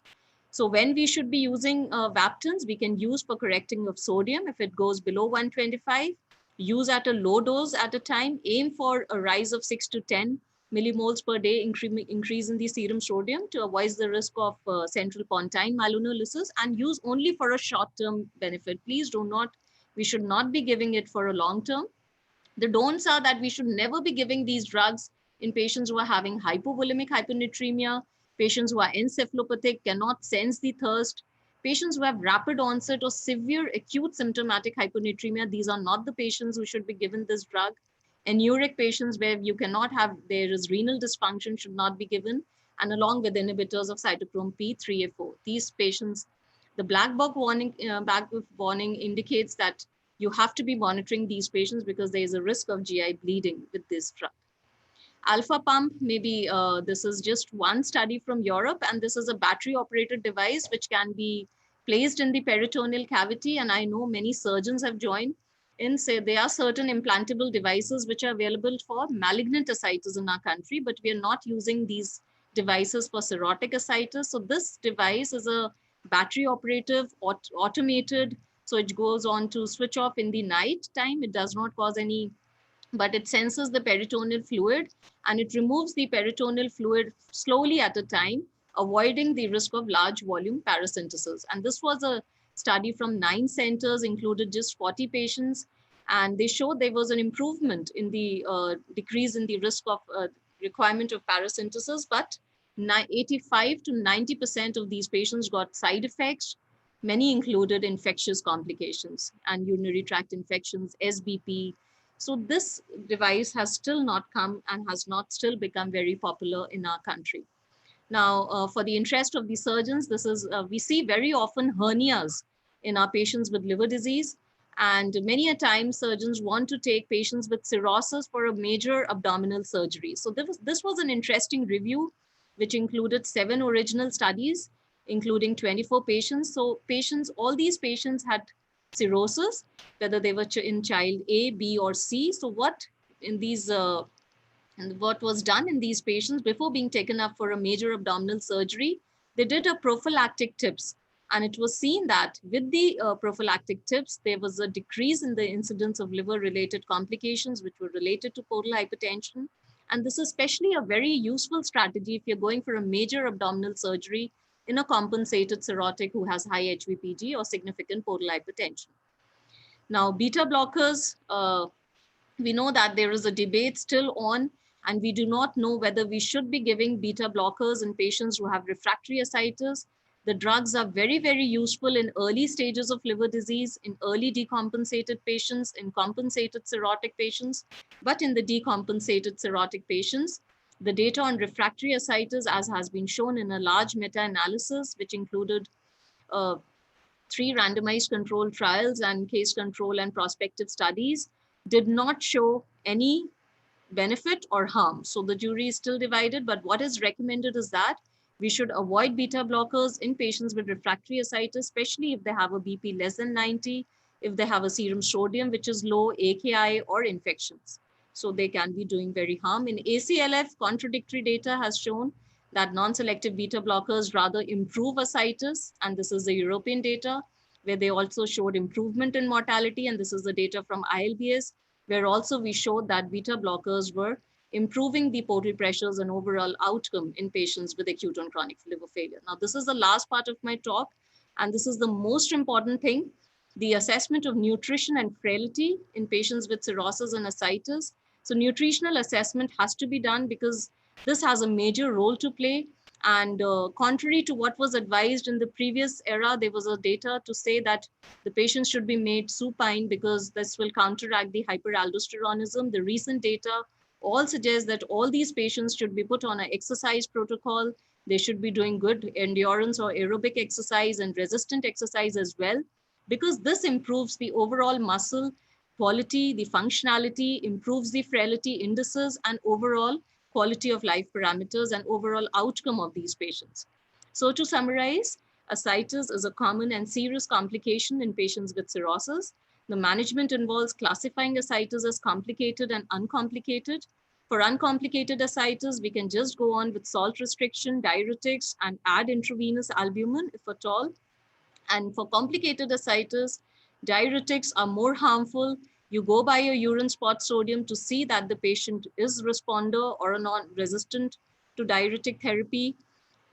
So when we should be using Vaptans, we can use for correcting of sodium. If it goes below 125, use at a low dose at a time, aim for a rise of 6 to 10 millimoles per day increase in the serum sodium to avoid the risk of central pontine malonylysis, and use only for a short-term benefit. Please we should not be giving it for a long term. The don'ts are that we should never be giving these drugs in patients who are having hypovolemic hyponatremia, patients who are encephalopathic, cannot sense the thirst, patients who have rapid onset or severe acute symptomatic hyponatremia. These are not the patients who should be given this drug. Anuric patients where you cannot have, there is renal dysfunction, should not be given, and along with inhibitors of cytochrome P3A4. These patients, the black box warning indicates that you have to be monitoring these patients because there is a risk of GI bleeding with this drug. Alpha pump, maybe this is just one study from Europe, and this is a battery operated device which can be placed in the peritoneal cavity. And I know many surgeons have joined in, say there are certain implantable devices which are available for malignant ascites in our country, but we are not using these devices for cirrhotic ascites. So this device is a battery operative, automated, so it goes on to switch off in the night time. It does not cause any, but it senses the peritoneal fluid and it removes the peritoneal fluid slowly at a time, avoiding the risk of large volume paracentesis. And this was a study from 9 centers, included just 40 patients. And they showed there was an improvement in the decrease in the risk of requirement of paracentesis, but 85 to 90% of these patients got side effects. Many included infectious complications and urinary tract infections, SBP. So this device has still not come and has not still become very popular in our country. Now, for the interest of the surgeons, this is, we see very often hernias in our patients with liver disease. And many a time surgeons want to take patients with cirrhosis for a major abdominal surgery. So this was an interesting review, which included 7 original studies, including 24 patients. So patients, all these patients had cirrhosis, whether they were in child A, B, or C. So what in these, and what was done in these patients before being taken up for a major abdominal surgery, they did a prophylactic tips. And it was seen that with the prophylactic tips, there was a decrease in the incidence of liver-related complications, which were related to portal hypertension. And this is especially a very useful strategy if you're going for a major abdominal surgery in a compensated cirrhotic who has high HVPG or significant portal hypertension. Now, beta blockers, we know that there is a debate still on, and we do not know whether we should be giving beta blockers in patients who have refractory ascites. The drugs are very, very useful in early stages of liver disease, in early decompensated patients, in compensated cirrhotic patients. But in the decompensated cirrhotic patients, the data on refractory ascites, as has been shown in a large meta-analysis, which included 3 randomized controlled trials and case control and prospective studies, did not show any benefit or harm. So the jury is still divided, but what is recommended is that we should avoid beta blockers in patients with refractory ascites, especially if they have a BP less than 90, if they have a serum sodium which is low, AKI, or infections. So they can be doing very harm. In ACLF, contradictory data has shown that non-selective beta blockers rather improve ascites, and this is the European data, where they also showed improvement in mortality. And this is the data from ILBS, where also we showed that beta blockers were improving the portal pressures and overall outcome in patients with acute and chronic liver failure. Now, this is the last part of my talk, and this is the most important thing, the assessment of nutrition and frailty in patients with cirrhosis and ascites. So nutritional assessment has to be done because this has a major role to play. And contrary to what was advised in the previous era, there was a data to say that the patients should be made supine because this will counteract the hyperaldosteronism. The recent data all suggest that all these patients should be put on an exercise protocol. They should be doing good endurance or aerobic exercise and resistant exercise as well, because this improves the overall muscle quality, the functionality, improves the frailty indices, and overall quality of life parameters and overall outcome of these patients. So to summarize, ascites is a common and serious complication in patients with cirrhosis. The management involves classifying ascites as complicated and uncomplicated. For uncomplicated ascites, we can just go on with salt restriction, diuretics, and add intravenous albumin if at all. And for complicated ascites, diuretics are more harmful. You go by your urine spot sodium to see that the patient is responder or not resistant to diuretic therapy.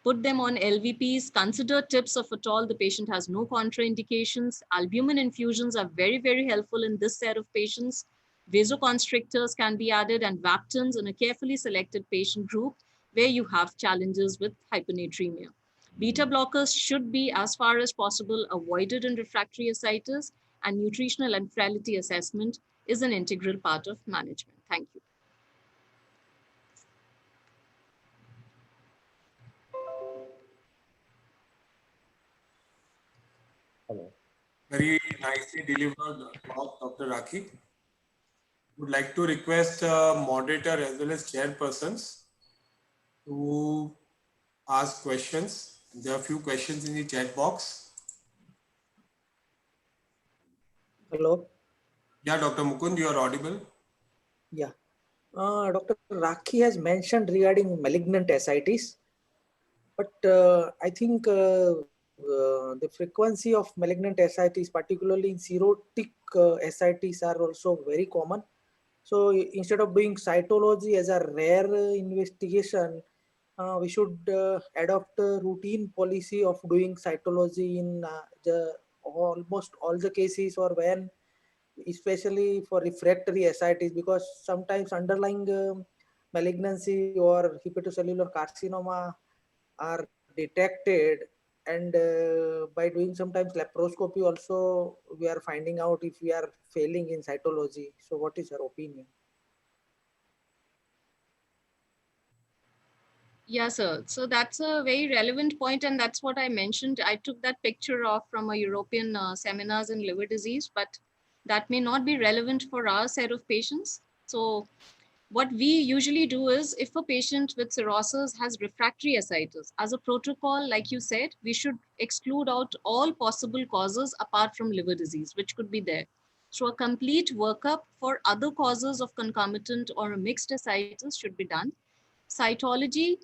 Put them on LVPs, consider tips of at all the patient has no contraindications. Albumin infusions are very, very helpful in this set of patients. Vasoconstrictors can be added and Vaptans in a carefully selected patient group where you have challenges with hyponatremia. Beta blockers should be, as far as possible, avoided in refractory ascites, and nutritional and frailty assessment is an integral part of management. Thank you. Very nicely delivered talk, Dr. Rakhi. Would like to request moderator as well as chairpersons to ask questions. There are a few questions in the chat box. Hello. Yeah, Dr. Mukund, you are audible. Yeah. Dr. Rakhi has mentioned regarding malignant ascites, but I think the frequency of malignant ascites, particularly in cirrhotic ascites, are also very common. So instead of doing cytology as a rare investigation, we should adopt a routine policy of doing cytology in almost all the cases, or when, especially for refractory ascites, because sometimes underlying malignancy or hepatocellular carcinoma are detected, and by doing sometimes laparoscopy also we are finding out if we are failing in cytology. So what is your opinion? Yeah, sir. So that's a very relevant point, and that's what I mentioned. I took that picture off from a European seminars in liver disease, but that may not be relevant for our set of patients. So what we usually do is, if a patient with cirrhosis has refractory ascites, as a protocol, like you said, we should exclude out all possible causes apart from liver disease, which could be there. So a complete workup for other causes of concomitant or mixed ascites should be done. Cytology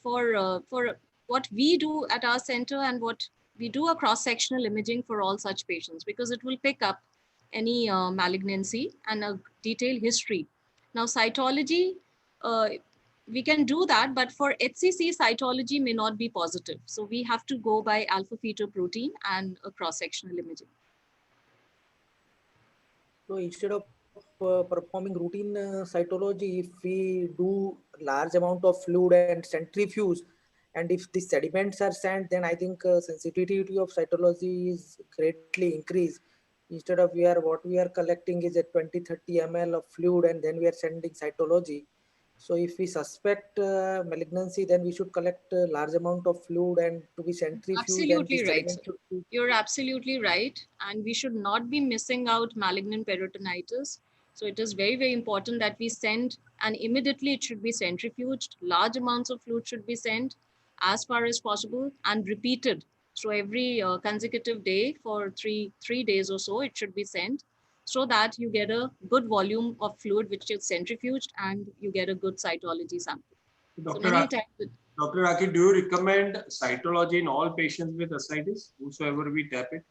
for what we do at our center, and what we do a cross-sectional imaging for all such patients, because it will pick up any malignancy and a detailed history. Now, cytology, we can do that, but for HCC, cytology may not be positive. So we have to go by alpha-fetoprotein and a cross-sectional imaging. So instead of performing routine cytology, if we do large amount of fluid and centrifuge, and if the sediments are sent, then I think sensitivity of cytology is greatly increased. Instead of what we are collecting is at 20-30 ml of fluid, and then we are sending cytology. So if we suspect malignancy, then we should collect a large amount of fluid and to be centrifuged, and the Absolutely right, sediment sir. should be. You're absolutely right. And we should not be missing out malignant peritonitis. So it is very, very important that we send, and immediately it should be centrifuged. Large amounts of fluid should be sent as far as possible and repeated. So every consecutive day for three days or so, it should be sent, so that you get a good volume of fluid which is centrifuged and you get a good cytology sample. So Dr. many Rakhi, times. Dr. Rakhi, do you recommend cytology in all patients with ascites, whosoever we tap it?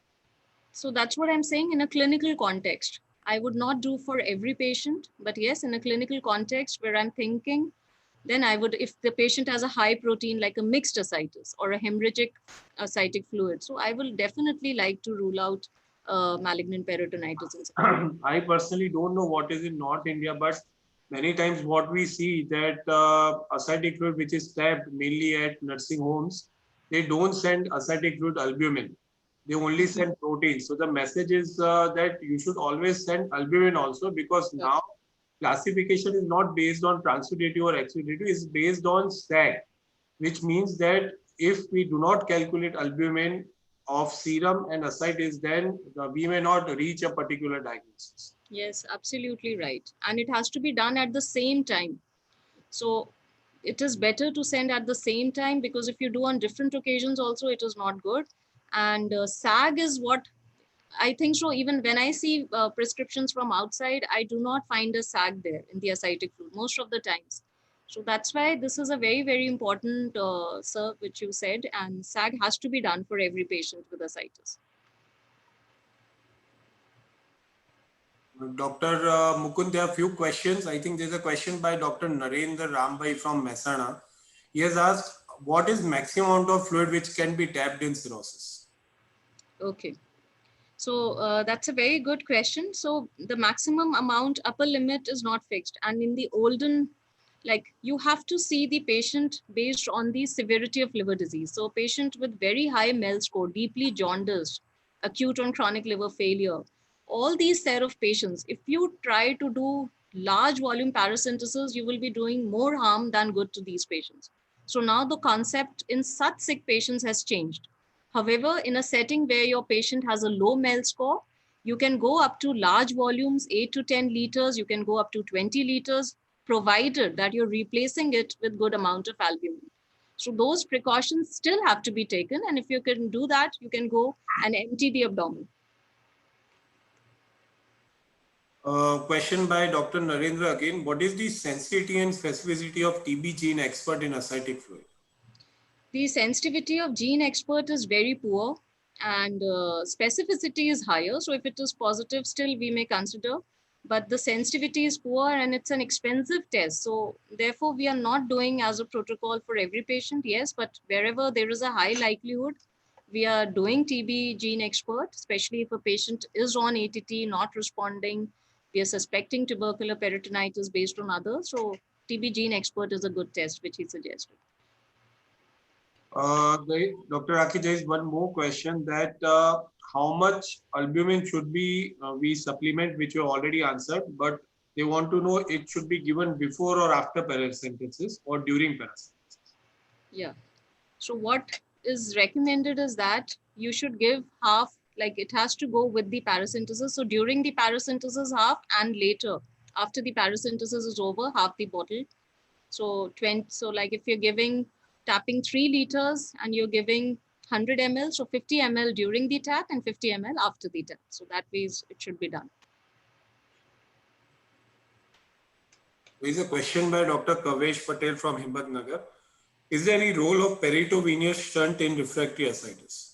So that's what I'm saying in a clinical context. I would not do for every patient, but yes, in a clinical context where I'm thinking, then I would, if the patient has a high protein, like a mixed ascites or a hemorrhagic ascitic fluid. So I will definitely like to rule out malignant peritonitis. I personally don't know what is in North India, but many times what we see that ascitic fluid which is tapped mainly at nursing homes, they don't send ascitic fluid albumin. They only send protein. So the message is that you should always send albumin also, because now classification is not based on transudative or exudative, it's based on SAG, which means that if we do not calculate albumin of serum and ascites, then we may not reach a particular diagnosis. Yes, absolutely right. And it has to be done at the same time. So it is better to send at the same time, because if you do on different occasions also, it is not good. And SAG is what I think so. Even when I see prescriptions from outside, I do not find a SAG there in the ascitic fluid most of the times. So that's why this is a very, very important, sir, which you said, and SAG has to be done for every patient with ascites. Dr. Mukund, there are a few questions. I think there's a question by Dr. Narendra Rambai from Mehsana. He has asked, what is maximum amount of fluid which can be tapped in cirrhosis? Okay. So that's a very good question. So the maximum amount upper limit is not fixed. And in the olden, like you have to see the patient based on the severity of liver disease. So a patient with very high MEL score, deeply jaundiced, acute on chronic liver failure, all these set of patients, if you try to do large volume paracentesis, you will be doing more harm than good to these patients. So now the concept in such sick patients has changed. However, in a setting where your patient has a low MEL score, you can go up to large volumes, 8 to 10 liters, you can go up to 20 liters, provided that you're replacing it with good amount of albumin. So those precautions still have to be taken. And if you can do that, you can go and empty the abdomen. Question by Dr. Narendra again. What is the sensitivity and specificity of TB gene expert in ascitic fluid? The sensitivity of gene expert is very poor, and specificity is higher. So if it is positive, still we may consider, but the sensitivity is poor and it's an expensive test. So therefore we are not doing as a protocol for every patient. Yes, but wherever there is a high likelihood, we are doing TB gene expert, especially if a patient is on ATT, not responding. We are suspecting tubercular peritonitis based on others. So TB gene expert is a good test, which he suggested. Dr. Rakhi, there is one more question that how much albumin should be we supplement, which you already answered, but they want to know it should be given before or after paracentesis or during paracentesis. Yeah. So what is recommended is that you should give half, like it has to go with the paracentesis. So during the paracentesis half, and later after the paracentesis is over, half the bottle. So 20, so like if you're giving tapping 3 liters and you're giving 100 ml, so 50 ml during the tap and 50 ml after the tap. So that way it should be done. There is a question by Dr. Kavesh Patel from Himmatnagar. Is there any role of peritovenous shunt in refractory ascites?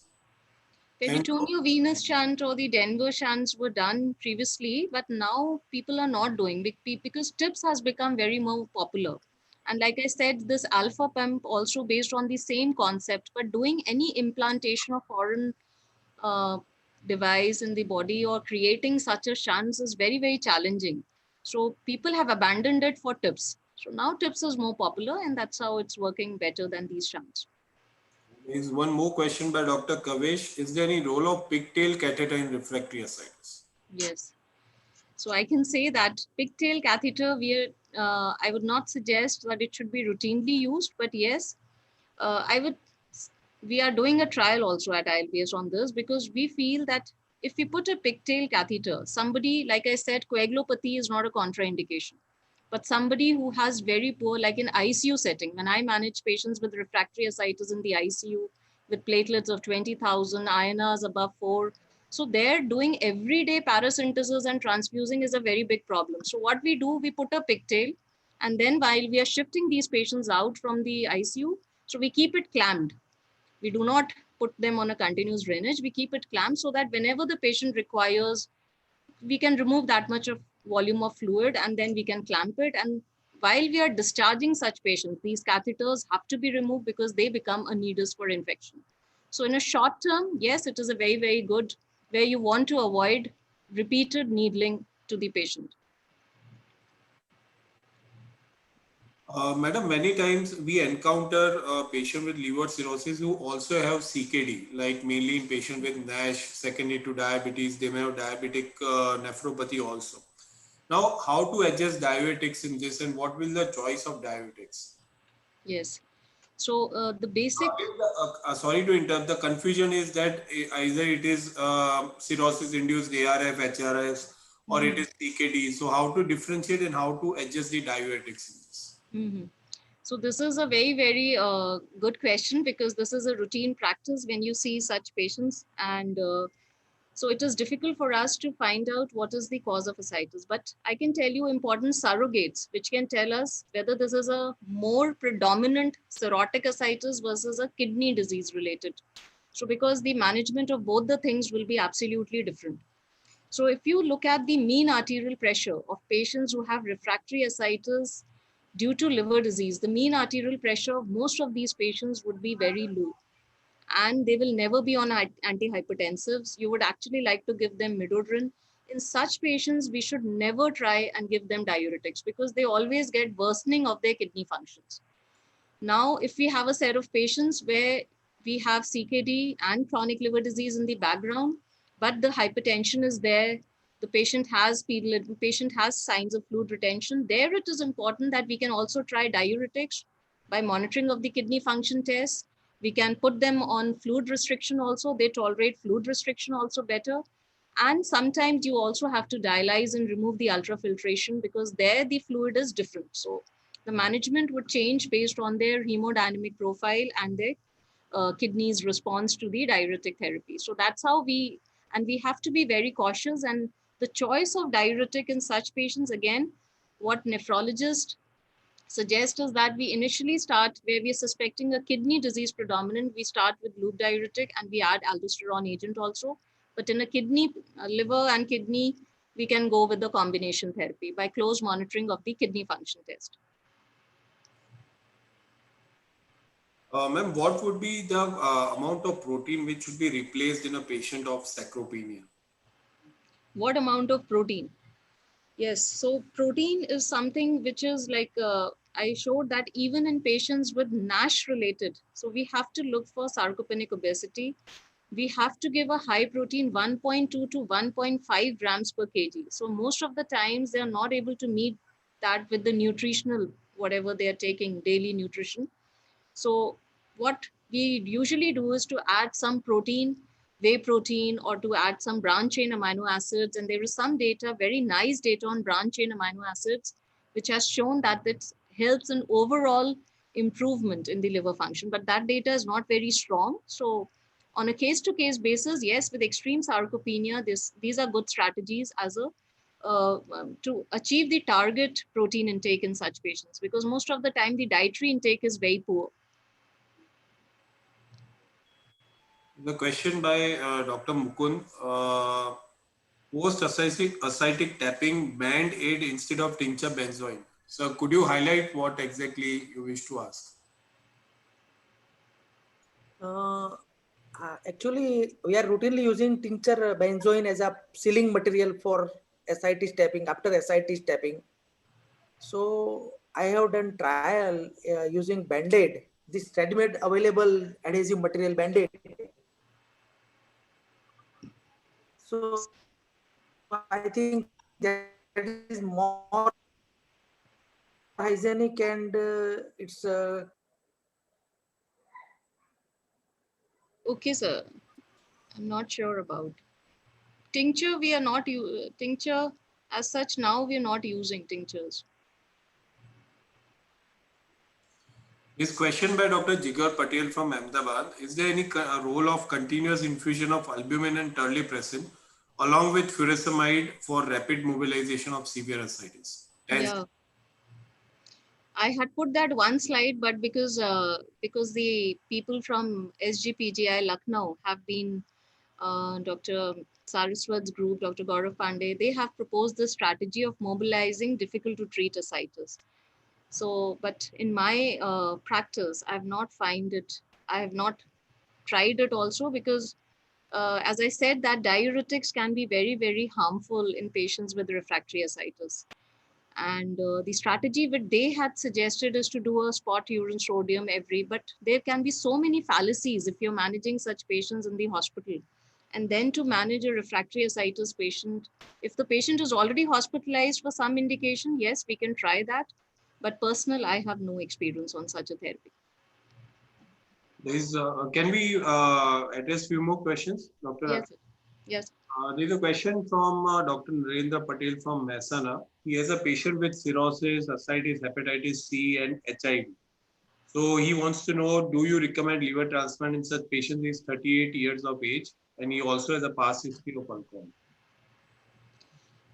Peritoneovenous shunt or the Denver shunts were done previously, but now people are not doing because TIPS has become very more popular. And like I said, this alpha pump also based on the same concept, but doing any implantation of foreign uh, device in the body or creating such a shunts is very, very challenging. So people have abandoned it for TIPS. So now TIPS is more popular, and that's how it's working better than these shunts. There is one more question by Dr. Kavesh. Is there any role of pigtail catheter in refractory ascites? Yes. So I can say that pigtail catheter, I would not suggest that it should be routinely used, but yes, we are doing a trial also at ILBS on this, because we feel that if we put a pigtail catheter, somebody, like I said, coagulopathy is not a contraindication, but somebody who has very poor, like in ICU setting, when I manage patients with refractory ascites in the ICU with platelets of 20,000, INRs above 4, so they're doing everyday paracentesis and transfusing is a very big problem. So what we do, we put a pigtail, and then while we are shifting these patients out from the ICU, so we keep it clamped. We do not put them on a continuous drainage. We keep it clamped so that whenever the patient requires, we can remove that much of volume of fluid and then we can clamp it. And while we are discharging such patients, these catheters have to be removed because they become a nidus for infection. So in a short term, yes, it is a very, very good where you want to avoid repeated needling to the patient. Madam, many times we encounter a patient with liver cirrhosis who also have CKD, like mainly in patient with NASH, secondary to diabetes, they may have diabetic nephropathy also. Now, how to adjust diuretics in this and what will the choice of diuretics? Yes. So the basic. Sorry to interrupt, the confusion is that either it is cirrhosis induced ARF, HRS, or it is CKD. So how to differentiate and how to adjust the diuretics in this? So this is a very, very good question because this is a routine practice when you see such patients. And so it is difficult for us to find out what is the cause of ascites. But I can tell you important surrogates, which can tell us whether this is a more predominant cirrhotic ascites versus a kidney disease related. So because the management of both the things will be absolutely different. So if you look at the mean arterial pressure of patients who have refractory ascites due to liver disease, the mean arterial pressure of most of these patients would be very low and they will never be on antihypertensives. You would actually like to give them midodrine. In such patients, we should never try and give them diuretics because they always get worsening of their kidney functions. Now, if we have a set of patients where we have CKD and chronic liver disease in the background, but the hypertension is there, the patient has signs of fluid retention, there it is important that we can also try diuretics by monitoring of the kidney function tests. We can put them on fluid restriction also. They tolerate fluid restriction also better. And sometimes you also have to dialyze and remove the ultrafiltration because there the fluid is different. So the management would change based on their hemodynamic profile and their kidneys response to the diuretic therapy. So that's how we have to be very cautious. And the choice of diuretic in such patients, again, what nephrologists suggest is that we initially start where we are suspecting a kidney disease predominant. We start with loop diuretic and we add aldosterone agent also. But in a kidney, liver and kidney, we can go with the combination therapy by close monitoring of the kidney function test. Ma'am, what would be the amount of protein which should be replaced in a patient of sarcopenia? What amount of protein? Yes, so protein is something which is like, I showed that even in patients with NASH related, so we have to look for sarcopenic obesity. We have to give a high protein 1.2 to 1.5 grams per kg. So most of the times they are not able to meet that with the nutritional, whatever they are taking, daily nutrition. So what we usually do is to add some protein, whey protein, or to add some branch chain amino acids. And there is some data, very nice data on branch chain amino acids, which has shown that it helps in overall improvement in the liver function. But that data is not very strong. So on a case-to-case basis, yes, with extreme sarcopenia, these are good strategies as a to achieve the target protein intake in such patients, because most of the time the dietary intake is very poor. The question by Dr. Mukund, post-ascitic tapping band-aid instead of tincture benzoin. So could you highlight what exactly you wish to ask? Actually, we are routinely using tincture benzoin as a sealing material for ascites tapping, after ascites tapping. So I have done trial using Band-Aid, this ready-made available adhesive material Band-Aid. So I think that is more hygienic and it's Okay, sir. I'm not sure about tincture. We are not tincture as such. Now we are not using tinctures. This question by Dr. Jigar Patel from Ahmedabad. Is there any role of continuous infusion of albumin and terlipressin along with furosemide for rapid mobilization of severe ascites? Yeah. I had put that one slide, but because the people from SGPGI Lucknow have been Dr. Saraswat's group, Dr. Gaurav Pandey, they have proposed the strategy of mobilizing difficult to treat ascites. So, but in my practice, I have not find it. I have not tried it also because, as I said, that diuretics can be very, very harmful in patients with refractory ascites. And the strategy that they had suggested is to do a spot urine sodium but there can be so many fallacies if you're managing such patients in the hospital. And then to manage a refractory ascites patient, if the patient is already hospitalized for some indication, yes, we can try that. But personal, I have no experience on such a therapy. Can we address few more questions, Dr. Yes, yes. There's a question from Dr. Narendra Patel from Mehsana. He has a patient with cirrhosis, ascites, hepatitis C, and HIV. So he wants to know, do you recommend liver transplant in such patients? He's 38 years of age, and he also has a past history of alcohol.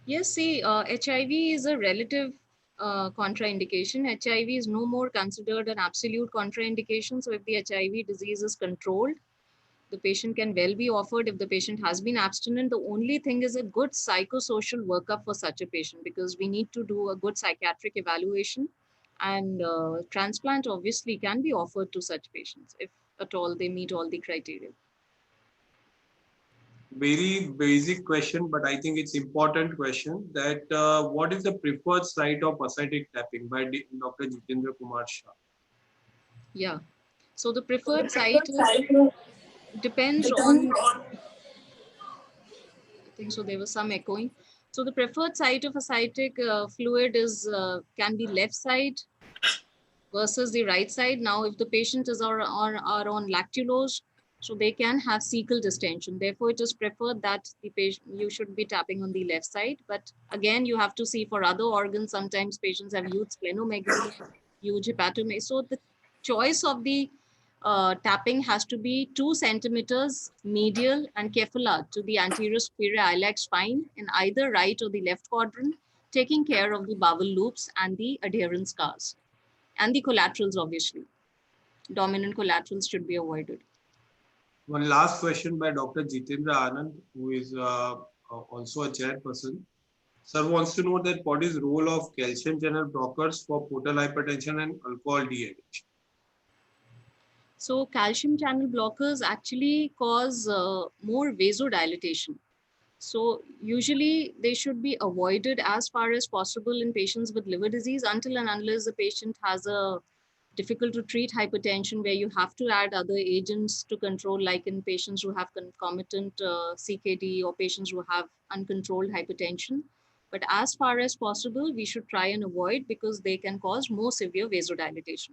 Yes, see, HIV is a relative contraindication. HIV is no more considered an absolute contraindication. So if the HIV disease is controlled, the patient can well be offered. If the patient has been abstinent, the only thing is a good psychosocial workup for such a patient, because we need to do a good psychiatric evaluation, and transplant obviously can be offered to such patients if at all they meet all the criteria. Very basic question, but I think it's important question that what is the preferred site of ascitic tapping by Dr. Jitendra Kumar Shah? Yeah. So the preferred site depends on, I think so there was some echoing. So the preferred site of ascitic fluid is can be left side versus the right side. Now, if the patient is are on lactulose, so they can have cecal distension. Therefore, it is preferred that the patient, you should be tapping on the left side. But again, you have to see for other organs. Sometimes patients have huge splenomegaly, huge hepatomegaly. So the choice of the tapping has to be 2 centimeters medial and cephala to the anterior superior iliac spine in either right or the left quadrant, taking care of the bowel loops and the adherent scars. And the collaterals, obviously. Dominant collaterals should be avoided. One last question by Dr. Jitendra Anand, who is also a chairperson. Sir wants to know that what is role of calcium channel blockers for portal hypertension and alcohol dehydration? So calcium channel blockers actually cause more vasodilatation. So usually they should be avoided as far as possible in patients with liver disease until and unless the patient has a difficult to treat hypertension where you have to add other agents to control, like in patients who have concomitant CKD or patients who have uncontrolled hypertension. But as far as possible, we should try and avoid because they can cause more severe vasodilatation.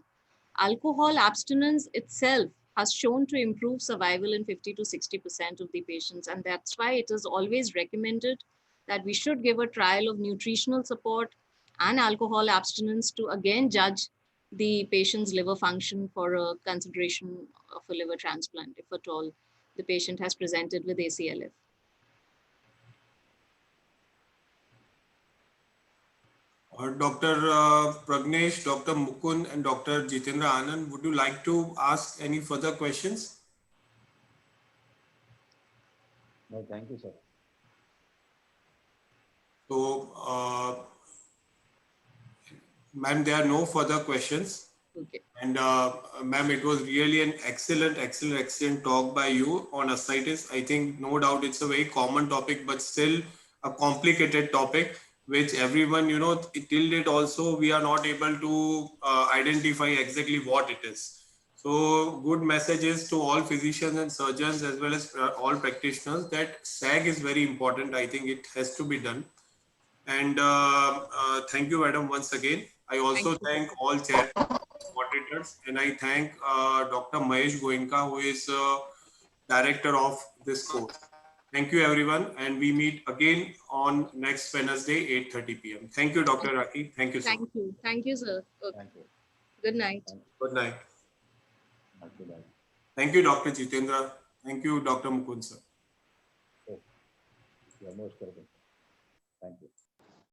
Alcohol abstinence itself has shown to improve survival in 50 to 60% of the patients. And that's why it is always recommended that we should give a trial of nutritional support and alcohol abstinence to again judge the patient's liver function for a consideration of a liver transplant, if at all the patient has presented with ACLF. Dr. Pragnesh, Dr. Mukund, and Dr. Jitendra Anand, would you like to ask any further questions? No, thank you, sir. So, ma'am, there are no further questions. Okay. And ma'am, it was really an excellent talk by you on ascites. I think no doubt it's a very common topic, but still a complicated topic, which everyone, till date also we are not able to identify exactly what it is. So good messages to all physicians and surgeons as well as all practitioners that SAG is very important. I think it has to be done. And thank you, madam, once again. I also thank all chair moderators, and I thank Dr. Mahesh Goenka, who is director of this course. Thank you, everyone, and we meet again on next Wednesday, 8:30 p.m. Thank you, Dr. Raki. Thank you so much. Thank you, sir. Okay. Thank you. Good night. Good night. Thank you. Thank you, Dr. Jitendra. Thank you, Dr. Mukund, sir. You are most welcome. Thank you.